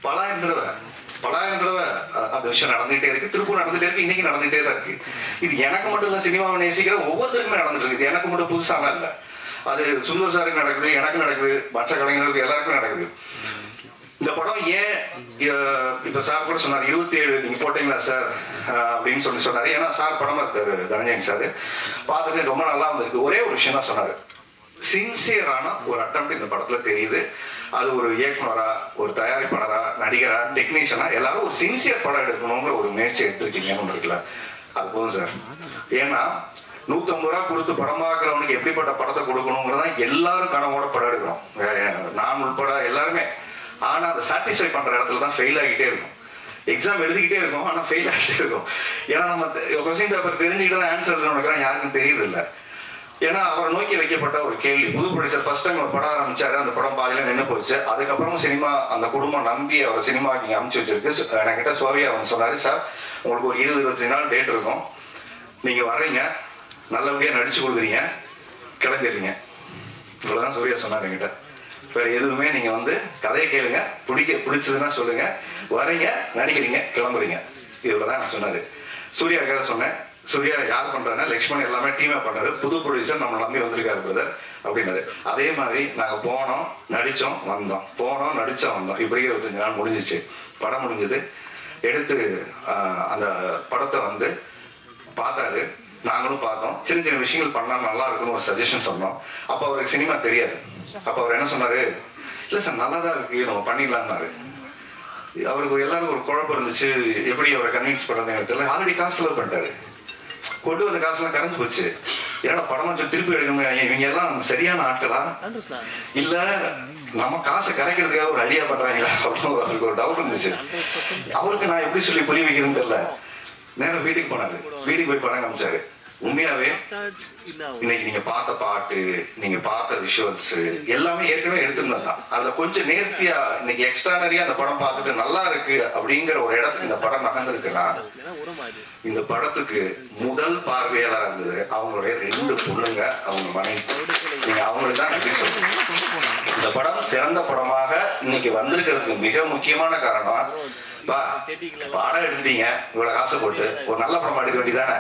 பலாயிரம் தடவை அந்த விஷயம் நடந்துகிட்டே இருக்கு, திருப்பூர் நடந்துட்டே இருக்கு, இன்னைக்கு நடந்துகிட்டே தான் இருக்கு. இது எனக்கு மட்டும் இல்லை, சினிமாவை நேசிக்கிற ஒவ்வொருத்தருக்குமே நடந்துட்டு இருக்கு. இது எனக்கு மட்டும் புதுசாலாம் இல்லை, அது சுந்தர் சாருக்கு நடக்குது, எனக்கு நடக்குது, மற்ற கலைஞர்களுக்கு எல்லாருக்கும் நடக்குது. இந்த படம் ஏன் இப்ப சார் கூட சொன்னார் 27 நீங்க போட்டீங்களா சார் அப்படின்னு சொன்னாரு. ஏன்னா சார் படமா இருக்காரு தனஞ்சயன் சார், பார்த்துட்டு ரொம்ப நல்லா வந்திருக்கு. ஒரே ஒரு விஷயம் தான் சொன்னாரு, சின்சியரான ஒரு அட்டெம்ப்ட் இந்த படத்துல தெரியுது. அது ஒரு இயக்குனரா, ஒரு தயாரிப்பாளரா, நடிகரா, டெக்னீஷியனா எல்லாரும் ஒரு சின்சியர் படம் எடுக்கணுங்கிற ஒரு முயற்சி எடுத்திருக்கீங்கன்னு இருக்குல்ல, அது போதும் சார். ஏன்னா 150 ரூபா கொடுத்து படம் பார்க்குறவனுக்கு எப்படிப்பட்ட படத்தை கொடுக்கணுங்கிறதா எல்லாரும் கனவோட படம் எடுக்கிறோம், நான் உட்பட எல்லாருமே. ஆனா அதை சாட்டிஸ்ஃபை பண்ற இடத்துல தான் ஃபெயில் ஆகிட்டே இருக்கும். எக்ஸாம் எழுதிக்கிட்டே இருக்கும், ஆனா ஃபெயில் ஆகிட்டே இருக்கும். ஏன்னா நம்ம கொஸ்டின் பேப்பர் தெரிஞ்சுக்கிட்டு தான் ஆன்சர் எழுதணும் யாருக்கும் தெரியுது இல்லை. ஏன்னா அவரை நோக்கி வைக்கப்பட்ட ஒரு கேள்வி. புது ப்ரொடியூசர் ஃபர்ஸ்ட் டைம் ஒரு படம் ஆரம்பிச்சாரு, அந்த படம் பாதியில நின்று போச்சு. அதுக்கப்புறம் சினிமா அந்த குடும்பம் நம்பி அவரை சினிமாவுக்கு இங்கே அமுச்சு வச்சிருக்கு. என்கிட்ட சோவியா அவன் சொன்னாரு, சார் உங்களுக்கு ஒரு 20-25 நாள் டேட் இருக்கும், நீங்க வர்றீங்க, நல்லபடியா நடிச்சு கொடுக்குறீங்க, கிளம்பிடுறீங்க. இவ்வளவுதான் சூர்யா சொன்னார் என்கிட்ட. வேற எதுவுமே நீங்க வந்து கதையை கேளுங்க, பிடிச்சதுன்னா சொல்லுங்க, வரீங்க, நடிக்கிறீங்க, கிளம்புறீங்க. இவ்வளவுதான் நான் சொன்னாரு. சூர்யாக்காக சொன்னேன், சூர்யா யார் பண்றாருன்னா லக்ஷ்மண் எல்லாமே டீமா பண்றாரு, புது ப்ரொடியூசர் நம்ம நம்பி வந்திருக்காரு பிரதர் அப்படின்னாரு. அதே மாதிரி நாங்க போனோம், நடிச்சோம், வந்தோம், போனோம், நடிச்சோம், வந்தோம். இப்படி 25 நாள் முடிஞ்சிச்சு. படம் முடிஞ்சது. எடுத்து அந்த படத்தை வந்து பார்த்தாரு, நாங்களும் பார்த்தோம். சின்ன சின்ன விஷயங்கள் பண்ணா நல்லா இருக்குன்னு ஒரு சஜஷன் சொன்னோம். அப்போ அவருக்கு சினிமா தெரியாது. அப்போ அவர் என்ன சொன்னாரு, இல்லை சார் நல்லா தான் இருக்கு, நம்ம பண்ணிடலான்னாரு. அவருக்கு எல்லாருக்கும் ஒரு குழப்பம் இருந்துச்சு, எப்படி அவரை கன்வின்ஸ் பண்ணுறது எனக்கு தெரியல. ஆல்ரெடி காசு செலவு பண்ணிட்டாரு, கொண்டு வந்த காசுலாம் கரைஞ்சு போச்சு. ஏன்னா படமா சொல்லி திருப்பி எடுக்கணும், இவங்க எல்லாம் சரியான ஆட்களா இல்ல நம்ம காசை கரைக்கிறதுக்காக ஒரு ஐடியா பண்றாங்களா அப்படின்னு அவருக்கு ஒரு டவுட் இருந்துச்சு. அவருக்கு நான் எப்படி சொல்லி புரிய வைக்கிறதுன்னு தெரியல. நேரம் வீட்டுக்கு போனாரு. வீட்டுக்கு போய் படம் காமிச்சாரு. உண்மையாவே இன்னைக்கு நீங்க பார்த்த பாட்டு, நீங்க பார்த்த விஷுவல்ஸ் எல்லாமே ஏற்கனவே எடுத்திருந்தான். அதுல கொஞ்சம் நேர்த்தியா இன்னைக்கு எக்ஸ்ட்ரானரியா அந்த படம் பார்த்துட்டு நல்லா இருக்கு அப்படிங்கிற ஒரு இடத்துக்கு இந்த படம் நகர்ந்துருக்குன்னா, இந்த படத்துக்கு முதல் பார்வையாளர் இருந்தது அவங்களுடைய 2 பொண்ணுங்க, அவங்க மனைவி. நீங்க அவங்களுக்கு தான் நன்றி சொல்லுங்க. இந்த படம் சிறந்த படமாக இன்னைக்கு வந்திருக்கிறதுக்கு மிக முக்கியமான காரணம், படம் எடுத்துட்டீங்க, இவ்வளவு காசு போட்டு ஒரு நல்ல படம் எடுக்க வேண்டியதானே,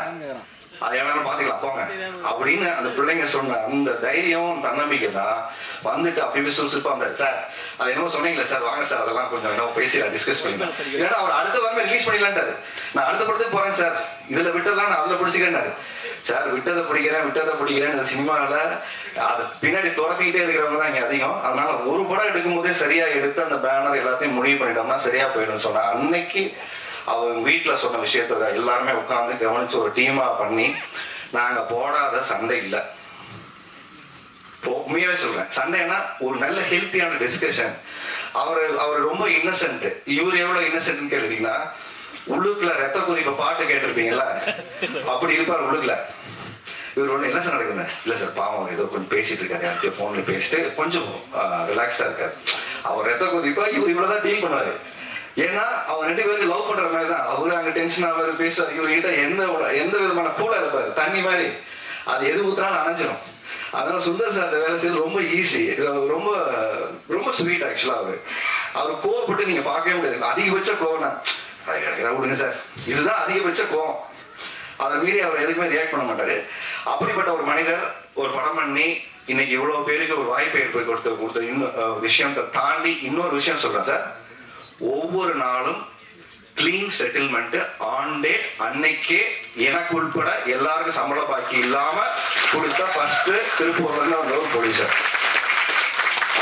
அதை எல்லாரும் பாத்துக்கலாம் போங்க அப்படின்னு அந்த பிள்ளைங்க சொன்ன அந்த தைரியம் தன்னம்பிக்கை தான் வந்துட்டு அப்படி சுறுசுறுப்பா வந்தாரு. சார் அது என்னமோ சொன்னீங்களே சார், வாங்க சார் அதெல்லாம் கொஞ்சம் என்ன பேசி டிஸ்கஸ் பண்ணிக்கலாம். ஏன்னா அவர் அடுத்த வாரமே ரிலீஸ் பண்ணிடலான்ட்டாரு. நான் அடுத்த படத்துக்கு போறேன் சார், இதுல விட்டதெல்லாம் நான் அதுல பிடிச்சிக்கிறேன்னாரு. சார் விட்டதை பிடிக்கிறேன் இந்த சினிமாவில் அதை பின்னாடி துரத்திக்கிட்டே இருக்கிறவங்க தான் இங்கே அதிகம். அதனால ஒரு படம் எடுக்கும் போதே சரியா எடுத்து அந்த பேனர் எல்லாத்தையும் முடிவு பண்ணிட்டோம்னா சரியா போயிடும் சொன்ன அன்னைக்கு அவங்க வீட்டில் சொன்ன விஷயத்த எல்லாருமே உட்காந்து கவனிச்சு ஒரு டீமா பண்ணி நாங்க போடாத சண்டை இல்லை. உண்மையாவே சொல்றேன், சண்டைன்னா ஒரு நல்ல ஹெல்த்தியான டிஸ்கஷன். அவர் ரொம்ப இன்னசென்ட். இவர் எவ்வளவு இன்னசென்ட்னு கேட்டீங்கன்னா, உள்ளுக்குள்ள ரத்த கொதிப்ப பாட்டு கேட்டிருப்பீங்கல்ல, அப்படி இருப்பார் உள்ளுக்குள்ள. இவர் ஒண்ணு என்ன சார் நடக்குது, இல்ல சார் பாவம் அவர் ஏதோ கொஞ்சம் பேசிட்டு இருக்காரு, யார்கிட்ட போன்ல பேசிட்டு கொஞ்சம் ரிலாக்ஸ்டா இருக்காரு. அவர் ரத்த கொதிப்பா இவர் இவ்வளவுதான் டீல் பண்ணுவாரு. ஏன்னா அவங்க 2 பேருக்கு லவ் பண்ற மாதிரி தான். அவரு அங்க டென்ஷன் ஆவாரு, பேசுவார். இவர்கிட்ட எந்த விதமான கூலா இருப்பாரு, தண்ணி மாதிரி. அது எது ஊத்துனாலும் அணைஞ்சிடும். அதனால சுந்தர் சார் அந்த வேலை செய்யறது ரொம்ப ஈஸி, ரொம்ப ரொம்ப ஸ்வீட். ஆக்சுவலா அவர் கோவப்பட்டு நீங்க பார்க்கவே முடியாது. அதிகபட்ச கோவம்னா விடுங்க சார், இதுதான் அதிகபட்ச கோவம். அதை மீறி அவர் எதுக்குமே ரியாக்ட் பண்ண மாட்டாரு. அப்படிப்பட்ட ஒரு மனிதர் ஒரு படம் பண்ணி இன்னைக்கு இவ்வளவு பேருக்கு ஒரு வாய்ப்பை ஏற்படுத்தி கொடுத்த இன்னும் விஷயத்தை தாண்டி இன்னொரு விஷயம் சொல்றேன் சார். ஒவ்வொரு நாளும் கிளீன் செட்டில்மெண்ட் ஆன் டே, அன்னைக்கே எனக்கு உட்பட எல்லாருக்கும் சம்பள பாக்கி இல்லாம கொடுத்த ஃபர்ஸ்ட் திருப்பூர்ல இருந்து அவர் ஒரு ப்ரொடியூசர்.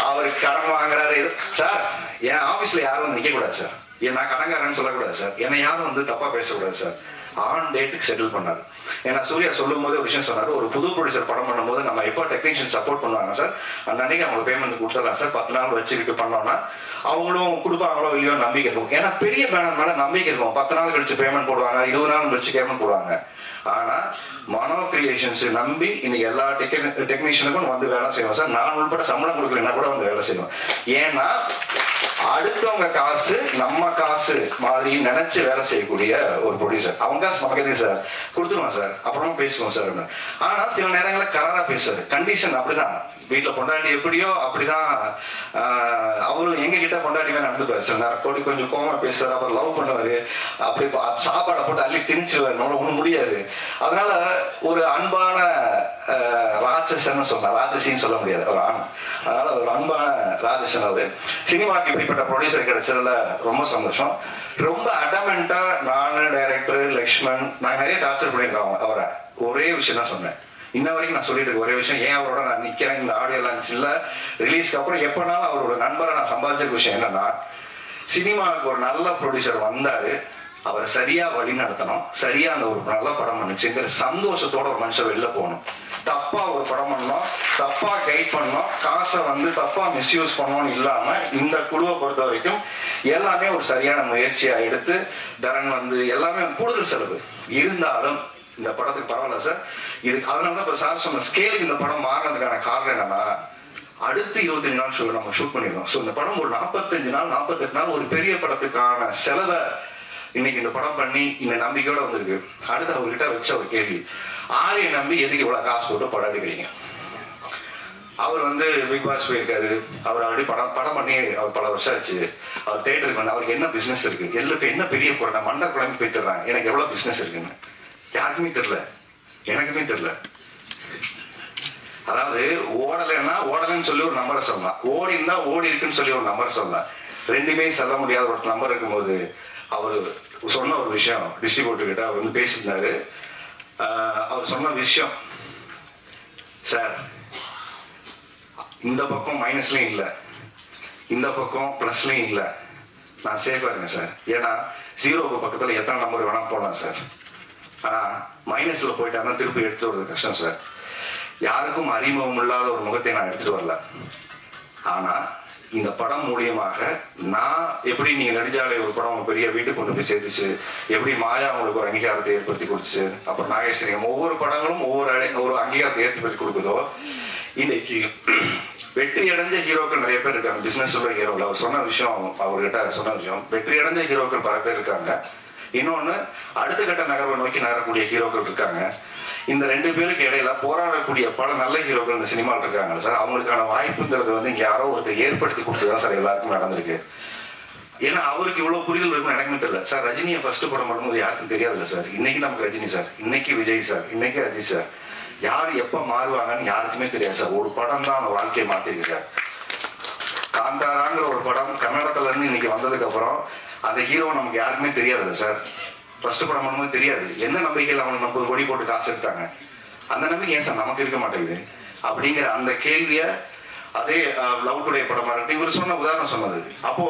அவருக்கு கடன் வாங்குறாரு சார். என் ஆபீஸ்ல யாரும் வந்து நிக்க கூடாது சார், நான் கடன்காரன்னு சொல்லக்கூடாது சார், என்னை யாரும் வந்து தப்பா பேசக்கூடாது சார். ஆன் டேட்டுக்கு செட்டில் பண்ணாரு. ஏன்னா சூர்யா சொல்லும் போது ஒரு விஷயம் சொன்னாரு, ஒரு புது ப்ரொடியூசர் படம் பண்ணும்போது நம்ம எப்போ டெக்னீஷியன் சப்போர்ட் பண்ணுவாங்க சார், அன்னைக்கு அவங்களுக்கு பேமெண்ட் கொடுத்துடலாம் சார், 10 நாள் வச்சுக்கிட்டு பண்ணோம்னா அவங்களும் கொடுப்பாங்களோ இல்லையோ நம்பிக்கை இருக்கும். ஏன்னா பெரிய பேனர் மேல நம்பிக்கை இருக்கும். 10 நாள் கழிச்சு பேமெண்ட் போடுவாங்க, 20 நாள் கழிச்சு பேமெண்ட் போடுவாங்க. ஆனா மனோ கிரியேஷன்ஸ் நம்பி இன்னைக்கு எல்லா டெக்னீஷியனுக்கும் வந்து வேலை செய்வோம் சார். நான் உள்பட சம்பளம் கொடுக்கலன்னா கூட வந்து வேலை செய்வோம். ஏன்னா அடுத்தவங்க காசு நம்ம காசு மாதிரி நினைச்சு வேலை செய்யக்கூடிய ஒரு ப்ரொடியூசர். அவங்க காசு நமக்கு எதுக்கு சார், கொடுத்துருவோம் சார், அப்புறமா பேசுவோம் சார். ஆனா சில நேரங்களில் கராரா பேசுவாரு. கண்டிஷன் அப்படிதான். வீட்டுல பொண்டாட்டி எப்படியோ அப்படிதான் அவரும் எங்க கிட்ட பொண்டாட்டி மாதிரி நடந்துப்பாரு. சில நேரம் கொடி கொஞ்சம் கோவமா பேசுவாரு, அப்புறம் லவ் பண்ணுவாரு, அப்படி சாப்பாடை போட்டு அள்ளி திணிச்சுவாரு, நம்மளால ஒண்ணும் முடியாது. அதனால ஒரு அன்பான ராட்சசன்னு சொன்னார், ராட்சசின்னு சொல்ல முடியாது, ஒரு ஆண். அதனால ஒரு அன்பான ராட்சசன் அவரு. சினிமாக்கு இப்படிப்பட்ட ப்ரொடியூசர் கிடைச்சதுல ரொம்ப சந்தோஷம். ரொம்ப அடமெண்டா நானு, டைரக்டர் லக்ஷ்மண், நான் நிறைய டார்ச்சர் பண்ணியிருக்கோம் அவரை. ஒரே விஷயம் தான் சொன்னேன், இன்ன வரைக்கும் நான் சொல்லிட்டு இருக்க ஒரே விஷயம், ஏன் அவரோட நான் நிக்கிறேன் இந்த ஆடியோ லான்ச்ல ரிலீஸ்க்கு அப்புறம் எப்பனாலும் அவரோட நண்பரை நான் சம்பாதிச்ச விஷயம் என்னன்னா, சினிமாவுக்கு ஒரு நல்ல ப்ரொடியூசர் வந்தாரு, அவரை சரியா வழி நடத்தணும், சரியா அந்த ஒரு நல்ல படம் பண்ணுச்சுங்கிற சந்தோஷத்தோட ஒரு மனுஷன் வெளில போகணும். தப்பா ஒரு படம் பண்ணோம், தப்பா கைட் பண்ணோம், காசை வந்து தப்பா மிஸ்யூஸ் பண்ணோம்னு இல்லாம இந்த குழுவை பொறுத்த வரைக்கும் எல்லாமே ஒரு சரியான முயற்சியா எடுத்து, தரன் வந்து எல்லாமே கூடுதல் செலவு இருந்தாலும் இந்த படத்துக்கு பரவாயில்ல சார். இதுக்கு அதனால தான் இப்போ சார் சொன்ன ஸ்கேலுக்கு இந்த படம் மாறினதுக்கான காரணம் என்னன்னா, அடுத்து 25 நாள் ஷோ நம்ம ஷூட் பண்ணிடுறோம். ஸோ இந்த படம் ஒரு 45 நாள் 48 நாள் ஒரு பெரிய படத்துக்கான செலவை இன்னைக்கு இந்த படம் பண்ணி இந்த நம்பிக்கையோட வந்திருக்கு. அடுத்து அவர்கிட்ட வச்ச ஒரு கேள்வி, ஆரியை நம்பி எதுக்கு இவ்வளோ காசு போட்டு படம் எடுக்கிறீங்க? அவர் வந்து பிக் பாஸ் போயிருக்காரு, அவர் ஆல்ரெடி படம் பண்ணி அவர் பல வருஷம் ஆச்சு. அவர் தேட்டருக்கு வந்து அவருக்கு என்ன பிஸ்னஸ் இருக்கு, எல்லாருக்கும் என்ன பெரிய பொருள் மண்டை குழம்பு போயிட்டுறாங்க, எனக்கு எவ்வளோ பிஸ்னஸ் இருக்குன்னு யாருக்குமே தெரியல, எனக்குமே தெரியல. அதாவது ஓடலைன்னு சொல்லி ஒரு நம்பரை சொல்லலாம், ஓடி இருந்தா ஓடி இருக்குன்னு சொல்லி ஒரு நம்பர் சொல்லலாம். ரெண்டுமே சொல்ல முடியாத ஒரு நம்பர் இருக்கும்போது அவர் சொன்ன ஒரு விஷயம், டிஸ்ட்ரிபியூட்டர் கிட்ட அவர் வந்து பேசியிருந்தாரு. அவர் சொன்ன விஷயம், சார் இந்த பக்கம் மைனஸ்லயும் இல்லை, இந்த பக்கம் பிளஸ்லயும் இல்லை, நான் சேஃபா இருக்கேன் சார். ஏன்னா 0க்கு பக்கத்துல எத்தனை நம்பர் வேணா போடலாம் சார், ஆனா மைனஸ்ல போயிட்டாருன்னா திருப்பி எடுத்துட்டு வருது கஷ்டம் சார். யாருக்கும் அறிமுகம் இல்லாத ஒரு முகத்தை நான் எடுத்துட்டு வரல. ஆனா இந்த படம் மூலியமாக நான் எப்படி நீங்க நெடுஞ்சாலை ஒரு படம் பெரிய வீட்டுக்கு கொண்டு போய் சேர்த்துச்சு, எப்படி மாயா உங்களுக்கு ஒரு அங்கீகாரத்தை ஏற்படுத்தி கொடுத்துச்சு, அப்புறம் நாகேஸ்வரியம் ஒவ்வொரு படங்களும் ஒவ்வொரு அங்கீகாரத்தை ஏற்படுத்தி கொடுக்குதோ, இன்னைக்கு வெற்றி அடைஞ்ச ஹீரோக்கள் நிறைய பேர் இருக்காங்க. பிசினஸ் உள்ள ஹீரோவில் அவர் சொன்ன விஷயம், அவர்கிட்ட சொன்ன விஷயம், வெற்றி அடைஞ்ச ஹீரோக்கள் பல பேர் இருக்காங்க. இன்னொன்னு அடுத்த கட்ட நகர்வை நோக்கி நகரக்கூடிய ஹீரோக்கள் இருக்காங்க. இந்த 2 பேருக்கு இடையில போராடக்கூடிய பல நல்ல ஹீரோக்கள் இந்த சினிமாவில் இருக்காங்க சார். அவங்களுக்கான வாய்ப்புங்கிறது வந்து இங்க யாரோ ஒருத்தர் ஏற்படுத்தி கொடுத்துதான் சார் எல்லாருக்கும் நடந்திருக்கு. ஏன்னா அவருக்கு இவ்வளவு புரிதல் இருக்குன்னு எனக்குமே தெரியல சார். ரஜினியை ஃபர்ஸ்ட் படம் பண்ணும்போது யாருக்கும் தெரியாதுல்ல சார். இன்னைக்கு நமக்கு ரஜினி சார், இன்னைக்கு விஜய் சார், இன்னைக்கு அஜித் சார், யார் எப்ப மாறுவாங்கன்னு யாருக்குமே தெரியாது சார். ஒரு படம் தான் அந்த வாழ்க்கையை மாத்திருக்கு சார். காந்தாராங்கிற ஒரு படம் கன்னடத்துல இருந்து இன்னைக்கு வந்ததுக்கு அப்புறம் அந்த ஹீரோ நமக்கு யாருக்குமே தெரியாதுல்ல சார். ஃபர்ஸ்ட் படம் பண்ணும்போது தெரியாது. எந்த நம்பிக்கையில் அவனுக்கு 40 கோடி போட்டு காசு எடுத்தாங்க, அந்த நம்பிக்கை ஏன் சார் நமக்கு இருக்க மாட்டேங்குது அப்படிங்கிற அந்த கேள்வியை அதே லவ் டுடே படமா இருக்கட்டும் இவர் சொன்ன உதாரணம் சொன்னது. அப்போ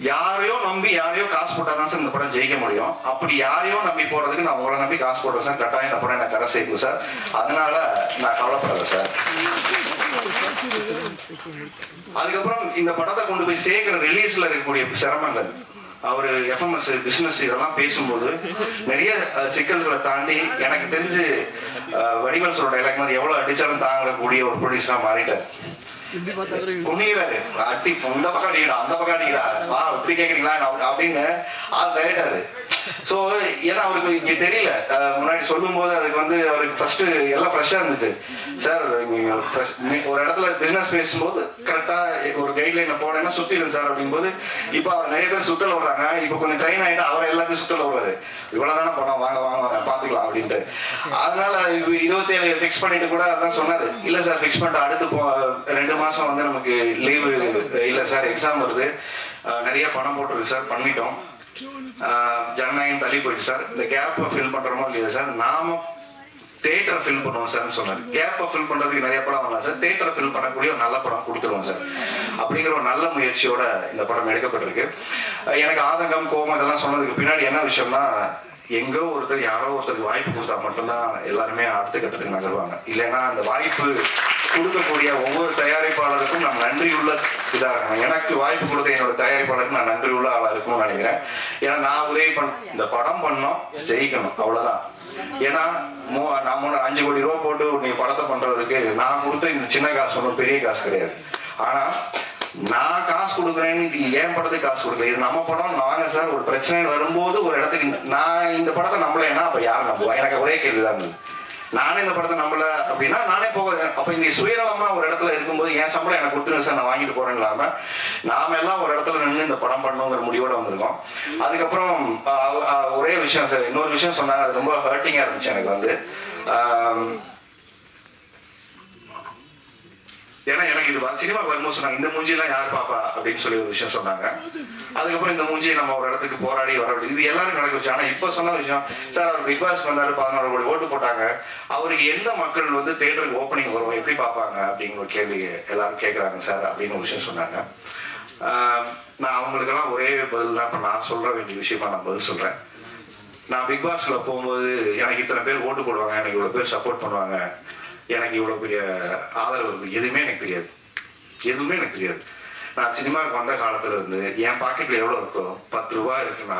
யாரையோ நம்பி யாரையோ காசு போட்டாதான் சார் இந்த படம் ஜெயிக்க முடியும். அப்படி யாரையோ நம்பி போறதுக்கு நான் உங்களை நம்பி காசு போடுறேன் சார். கட்டாயம் இந்த படம் எனக்கு கரை சேர்க்கும் சார். அதனால நான் கவலைப்படலை சார். அதுக்கப்புறம் இந்த படத்தை கொண்டு போய் சேர்க்கிற ரிலீஸ்ல இருக்கக்கூடிய சிரமங்கள், அவர் எஃப்எம்எஸ் பிசினஸ் இதெல்லாம் பேசும்போது நிறைய சிக்கல்களை தாண்டி எனக்கு தெரிஞ்சு வடிவல் சொல்ற டைலாக் மாதிரி எவ்வளவு அடிச்சாலும் தாங்கக்கூடிய ஒரு ப்ரொடியூசரா மாறிட்டார். குனிகிறாரு, அட்டி இந்த பக்கம் அடிக்கடா அந்த பக்கம் அடிக்கடா வா இப்படி கேக்குறீங்களா அப்படின்னு ஆள் டைரக்டரு. ஸோ ஏன்னா அவருக்கு இங்க தெரியல, முன்னாடி சொல்லும் போது அதுக்கு வந்து அவருக்கு ஃபர்ஸ்ட் எல்லாம் ஃப்ரெஷ்ஷா இருந்துச்சு சார். ஒரு இடத்துல பிசினஸ் பேசும்போது கரெக்டா ஒரு கைட்லைன்ல போனேன்னா சுத்திடும் சார் அப்படிங்கும்போது இப்போ அவர் நிறைய பேர் சுத்தல் வர்றாங்க. இப்போ கொஞ்சம் ட்ரெயின் ஆகிட்டு அவரை எல்லாத்தையும் சுத்தல் வருவாரு. இவ்வளவுதானே படம் வாங்க வாங்க வாங்க பாத்துக்கலாம் அப்படின்ட்டு. அதனால 27 ஃபிக்ஸ் பண்ணிட்டு கூட அதான் சொன்னாரு. இல்ல சார் ஃபிக்ஸ் பண்ணிட்டு அடுத்து 2 மாசம் வந்து நமக்கு லீவு இல்ல சார், எக்ஸாம் வருது, நிறைய பணம் போட்டுருக்கு சார், பண்ணிட்டோம், ஜனநாயகம் தள்ளி போயிடுச்சு சார், இந்த கேப்பை ஃபில் பண்றோமோ இல்லையா சார், நாம தியேட்டரை ஃபில் பண்ணுவோம் சார் சொன்னாரு. கேப்பை ஃபில் பண்றதுக்கு நிறைய படம் வரலாம் சார், தியேட்டரை ஃபில் பண்ணக்கூடிய ஒரு நல்ல படம் கொடுத்துருவோம் சார் அப்படிங்கிற ஒரு நல்ல முயற்சியோட இந்த படம் எடுக்கப்பட்டிருக்கு. எனக்கு ஆதங்கம் கோபம் இதெல்லாம் சொன்னதுக்கு பின்னாடி என்ன விஷயம்னா, எங்கோ ஒருத்தர் யாரோ ஒருத்தருக்கு வாய்ப்பு கொடுத்தா மட்டும்தான் எல்லாருமே அடுத்த கட்டத்துக்கு நகருவாங்க. இல்லைன்னா அந்த வாய்ப்பு கொடுக்கக்கூடிய ஒவ்வொரு தயாரிப்பாளருக்கும் நான் நன்றியுள்ள இதாக இருக்கணும். எனக்கு வாய்ப்பு கொடுத்த என்னோட தயாரிப்பாளருக்கு நான் நன்றியுள்ள ஆளா இருக்கணும்னு நினைக்கிறேன். ஏன்னா நான் உதவி இந்த படம் பண்ணோம், ஜெயிக்கணும், அவ்வளவுதான். ஏன்னா நான் 5 கோடி ரூபா போட்டு நீங்க படத்தை பண்றதுக்கு நான் கொடுத்த இந்த சின்ன காசு ஒன்றும் பெரிய காசு கிடையாது. ஆனா நான் காசு கொடுக்குறேன்னு இது ஏன் படத்துக்கு காசு கொடுக்கல, இது நம்ம படம். நாங்க சார் ஒரு பிரச்சனை வரும்போது ஒரு இடத்துக்கு நான் இந்த படத்தை நம்பலைன்னா அப்ப யாரும் நம்புவா? எனக்கு ஒரே கேள்விதான் இருந்தது. நானே இந்த படத்தை நம்பல அப்படின்னா நானே போகிறேன். அப்ப இந்த சுயநலமா ஒரு இடத்துல இருக்கும்போது என் சம்பளம் எனக்கு கொடுத்துருங்க சார், நான் வாங்கிட்டு போறேன் இல்லாம நாம எல்லாம் ஒரு இடத்துல நின்று இந்த படம் பண்ணணுங்கிற முடிவோட வந்திருக்கோம். அதுக்கப்புறம் ஒரே விஷயம் சார், இன்னொரு விஷயம் சொன்னாங்க, அது ரொம்ப ஹர்ட்டிங்கா இருந்துச்சு எனக்கு வந்து. ஏன்னா எனக்கு இது சினிமா வரும்போது சொன்னாங்க, இந்த மூஞ்சியெல்லாம் யார் பாப்பா அப்படின்னு சொல்லி ஒரு விஷயம் சொன்னாங்க. அதுக்கப்புறம் இந்த மூஞ்சியை நம்ம ஒரு இடத்துக்கு போராடி வர இது எல்லாரும் நடக்க வச்சு. ஆனா இப்ப சொன்ன விஷயம் சார், அவர் பிக் பாஸ் வந்தாரு, 14 கோடி ஓட்டு போட்டாங்க, அவருக்கு எந்த மக்கள் வந்து தியேட்டருக்கு ஓப்பனிங் வரும் எப்படி பார்ப்பாங்க அப்படிங்கிற ஒரு கேள்வி எல்லாரும் கேட்கறாங்க சார் அப்படின்னு ஒரு விஷயம் சொன்னாங்க. நான் அவங்களுக்கெல்லாம் ஒரே பதில் தான் இப்ப நான் சொல்ற வேண்டிய விஷயமா நான் பதில் சொல்றேன். நான் பிக் பாஸ்ல போகும்போது எனக்கு இத்தனை பேர் ஓட்டு போடுவாங்க, எனக்கு இவ்வளவு பேர் சப்போர்ட் பண்ணுவாங்க, எனக்கு இவ்வளவு பெரிய ஆதரவு இருக்கு, எதுவுமே எனக்கு தெரியாது. எதுவுமே எனக்கு தெரியாது. நான் சினிமாவுக்கு வந்த காலத்துல இருந்து என் பாக்கெட்ல எவ்வளவு இருக்கோ 10 ரூபாய் இருக்குன்னா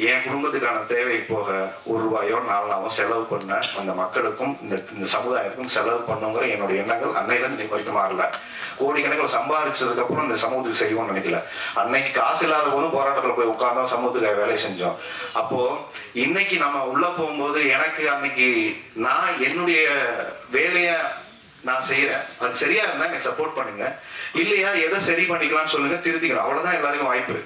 என் குடும்பத்துக்கான தேவை போக ₹1 4 செலவு பண்ண அந்த மக்களுக்கும் இந்த சமுதாயத்துக்கும் செலவு பண்ணுங்கிற என்னுடைய எண்ணங்கள் அன்னையிலிருந்து இன்னைக்கு வரைக்கும் மாறல. கோடிக்கணக்கில் சம்பாதிச்சதுக்கு அப்புறம் இந்த சமூகத்துக்கு செய்வோம்னு நினைக்கல. அன்னைக்கு காசு இல்லாத போதும் போராட்டத்தில் போய் உட்கார்ந்தோம், சமூகத்துக்கு வேலை செஞ்சோம். அப்போ இன்னைக்கு நம்ம உள்ள போகும்போது எனக்கு அன்னைக்கு நான் என்னுடைய வேலையை நான் செய்யறேன், அது சரியா இருந்தா எனக்கு சப்போர்ட் பண்ணுங்க, இல்லையா எதை சரி பண்ணிக்கலாம்னு சொல்லுங்க, திருத்திக்கலாம். அவ்வளவுதான் எல்லாருக்கும் வாய்ப்பு.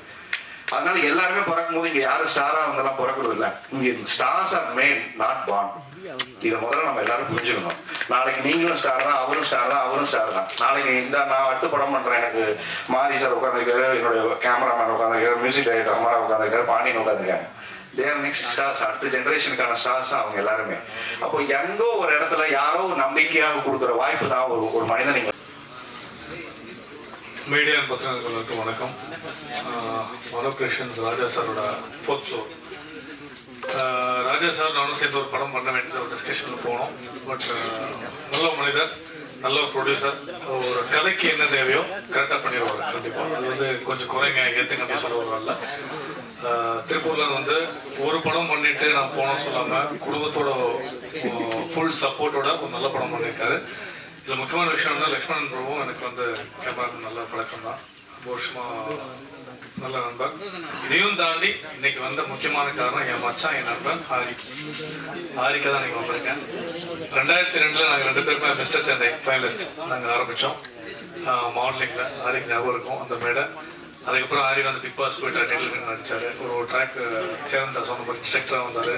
அதனால எல்லாருமே பிறக்கும் போது இங்க யாரும் ஸ்டாரா வந்தெல்லாம் பிறக்கிறது இல்லை. இங்க stars R mat not born. இதை முதல்ல நம்ம எல்லாரும் புரிஞ்சுக்கணும். நாளைக்கு நீங்களும் ஸ்டார் தான், அவரும் ஸ்டார் தான், அவரும் ஸ்டார் தான். நாளைக்கு இந்த நான் அடுத்த படம் பண்றேன், எனக்கு மாரி சார் உட்காந்துருக்காரு, என்னுடைய கேமராமேன் உட்காந்துருக்காரு, மியூசிக் டைரக்டர் அமரா உட்காந்துருக்காரு, பாண்டியன் உட்காந்துருக்காங்க. தேர் நெக்ஸ்ட் ஸ்டார்ஸ், அடுத்த ஜெனரேஷனுக்கான ஸ்டார்ஸ் அவங்க எல்லாருமே. அப்போ எங்கோ ஒரு இடத்துல யாரோ ஒரு நம்பிக்கையாக கொடுக்குற வாய்ப்பு தான் ஒரு மனிதன். மீடியா பத்திரிகைகளுக்கு வணக்கம். மனோ கிரியேஷன்ஸ் ராஜா சாரோட 4th floor. ராஜா சார் நானும் சேர்ந்து ஒரு படம் பண்ண வேண்டியது ஒரு டிஸ்கஷனில் போனோம். பட் நல்ல மனிதர், நல்ல ஒரு ப்ரொடியூசர், ஒரு கதைக்கு என்ன தேவையோ கரெக்டாக பண்ணிடுவார் கண்டிப்பாக. அது வந்து கொஞ்சம் குறைங்க ஏற்றுங்க அப்படின்னு சொல்ல வரல. திருப்பூர்ல வந்து ஒரு படம் பண்ணிட்டு நான் போனோம் சொல்லாமல் குடும்பத்தோட ஃபுல் சப்போர்ட்டோட ஒரு நல்ல படம் பண்ணியிருக்காரு. இதில் முக்கியமான விஷயம் வந்து லக்ஷ்மணன் பிரபுவும் எனக்கு வந்து கேமராக்கு நல்ல பழக்கம் தான், வருஷமா நல்ல நண்பர். இதையும் தாண்டி இன்னைக்கு வந்த முக்கியமான காரணம் என் மச்சான், என் நண்பர் ஆரிக்கா தான் இன்னைக்கு வந்திருக்கேன். 2002 நாங்கள் 2 பேருமே மிஸ்டர் சென்னை ஃபைனலிஸ்ட் நாங்கள் ஆரம்பித்தோம் மாடலிங்கில். ஆரிக்கு ஞாபகம் இருக்கும் அந்த மேடை. அதுக்கப்புறம் ஆரி வந்து பிக் பாஸ் போயிட்டு டைட்டில் வின் நடிச்சாரு. ஒரு ட்ராக் சேரன் சார் சொன்ன மாதிரி இன்ஸ்ட்ரக்டராக வந்தார்.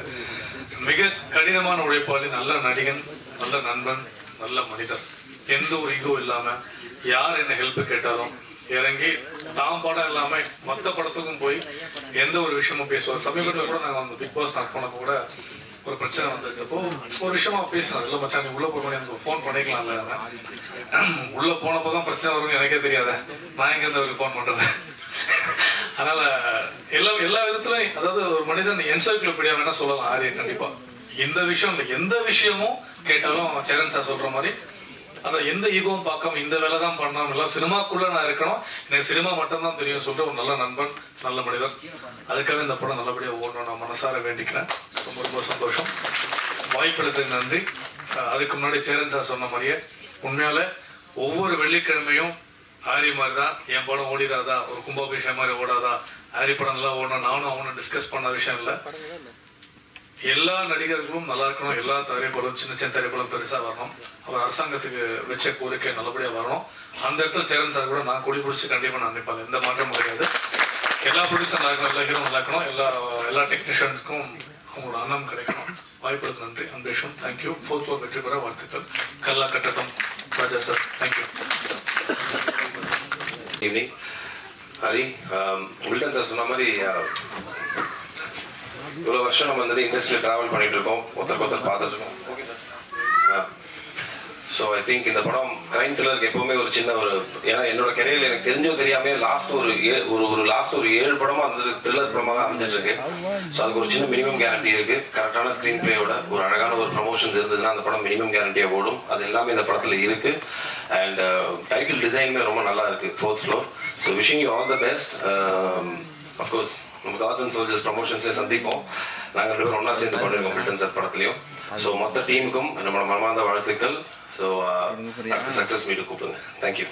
மிக கடினமான உழைப்பாளி, நல்ல நடிகன், நல்ல நண்பன், நல்ல மனிதர். எந்த ஒரு ஈகோ இல்லாம யார் என்ன ஹெல்ப் கேட்டாலும் இறங்கி தாம் படம் இல்லாம மற்ற படத்துக்கும் போய் எந்த ஒரு விஷயமும் பேசுவார். சமீபத்தில் கூட நாங்கள் வந்து பிக் பாஸ் நான் போனப்போ கூட ஒரு பிரச்சனை வந்துருச்சப்போ ஒரு விஷயமா பேசினார். இல்லை மச்சான், நீ உள்ள போகணும், எனக்கு ஃபோன் பண்ணிக்கலாம்ல. உள்ள போனப்போதான் பிரச்சனை வரும்னு எனக்கே தெரியாத, நான் எங்க இருந்து அவருக்கு ஃபோன் பண்றது. அதனால எல்லா விதத்துலையும், அதாவது ஒரு மனிதன் என்சைக்ளோபீடியா வேணா சொல்லலாம் ஆரிய. கண்டிப்பா இந்த விஷயம் இல்லை, எந்த விஷயமும் கேட்டாலும் சேரன் சார் சொல்ற மாதிரி அதை எந்த ஈகோவும் பார்க்காம இந்த வேலை தான் பண்ணாம இல்லை, சினிமாக்குள்ள நான் இருக்கணும், எனக்கு சினிமா மட்டும்தான் தெரியும் சொல்லிட்டு ஒரு நல்ல நண்பன், நல்ல மனிதர். அதுக்காக இந்த படம் நல்லபடியாக ஓடணும் நான் மனசார வேண்டிக்கிறேன். ரொம்ப ரொம்ப சந்தோஷம். வாய்ப்பெடுத்ததுக்கு நன்றி. அதுக்கு முன்னாடி சேரன் சார் சொன்ன மாதிரியே உண்மையால ஒவ்வொரு வெள்ளிக்கிழமையும் ஆரி மாதிரி தான் என் படம் ஓடிடாதா, ஒரு கும்பாபிஷேகம் மாதிரி ஓடாதா, ஆரி படம் நல்லா ஓடணும், நானும் அவனும் டிஸ்கஸ் பண்ண விஷயம் இல்லை. எல்லா நடிகர்களும் நல்லா இருக்கணும், எல்லா திரைப்படம் சின்ன சின்ன திரைப்படம் பெருசா வரணும். அவர் அரசாங்கத்துக்கு வச்ச கோரிக்கை நல்லபடியா வரணும். அந்த இடத்துல சேரன் சார் கூட நான் கொடி பிடிச்சி கண்டிப்பா நான் நினைப்பாங்க, எந்த மாற்றம் கிடையாது. எல்லா ப்ரொடியூசர் நல்லா இருக்கணும், எல்லா ஹீரோ நல்லா இருக்கணும், எல்லா டெக்னீஷியன்ஸுக்கும் அவங்களோட அன்னம் கிடைக்கணும். வாய்ப்புக்கு நன்றி. அன்பேஷம். தேங்க்யூ. 4th floor வெற்றி பெற வாழ்த்துக்கள். கல்லா கட்டட்டும் Raja sir. Thank you. Evening Hari, Milton sir சொன்ன மாதிரி இவ்வளோ வருஷம் நம்ம வந்து இண்டஸ்ட்ரியில் ட்ராவல் பண்ணிட்டு இருக்கோம், ஒருத்தருக்கு பார்த்துட்டு இருக்கோம். Okay sir. So I think இந்த படம் கிரைம் த்ரில்லருக்கு எப்பவுமே ஒரு சின்ன ஒரு, ஏன்னா என்னோட கெரியரில் எனக்கு தெரிஞ்சோ தெரியாமே லாஸ்ட் ஒரு 7 படமாக அந்த த்ரில்லர் படமாக தான் அமைஞ்சிட்டு இருக்கு. ஸோ அதுக்கு ஒரு சின்ன மினிமம் கேரண்டி இருக்கு. கரெக்டான ஸ்க்ரீன் பிளேயோட ஒரு அழகான ஒரு ப்ரமோஷன்ஸ் இருந்ததுன்னா அந்த படம் மினிமம் கேரண்டியாக ஓடும். அது எல்லாமே இந்த படத்தில் இருக்கு. அண்ட் டைட்டில் டிசைனுமே ரொம்ப நல்லா இருக்கு, 4th floor. So wishing you all the best. Of course நம்ம காட்ஸ் அண்ட் சோல்ஜர்ஸ் ப்ரமோஷன்ஸே சந்திப்போம். நாங்கள் 2 பேரும் ஒன்றா சேர்ந்து பண்ணிருக்கோம் மில்டன் சார் படத்துலையும். ஸோ மொத்த டீமுக்கும் நம்மளோட மனமார்ந்த வாழ்த்துக்கள். ஸோ அடுத்த சக்ஸஸ் மீட்டு கூப்பிடுங்க. தேங்க்யூ.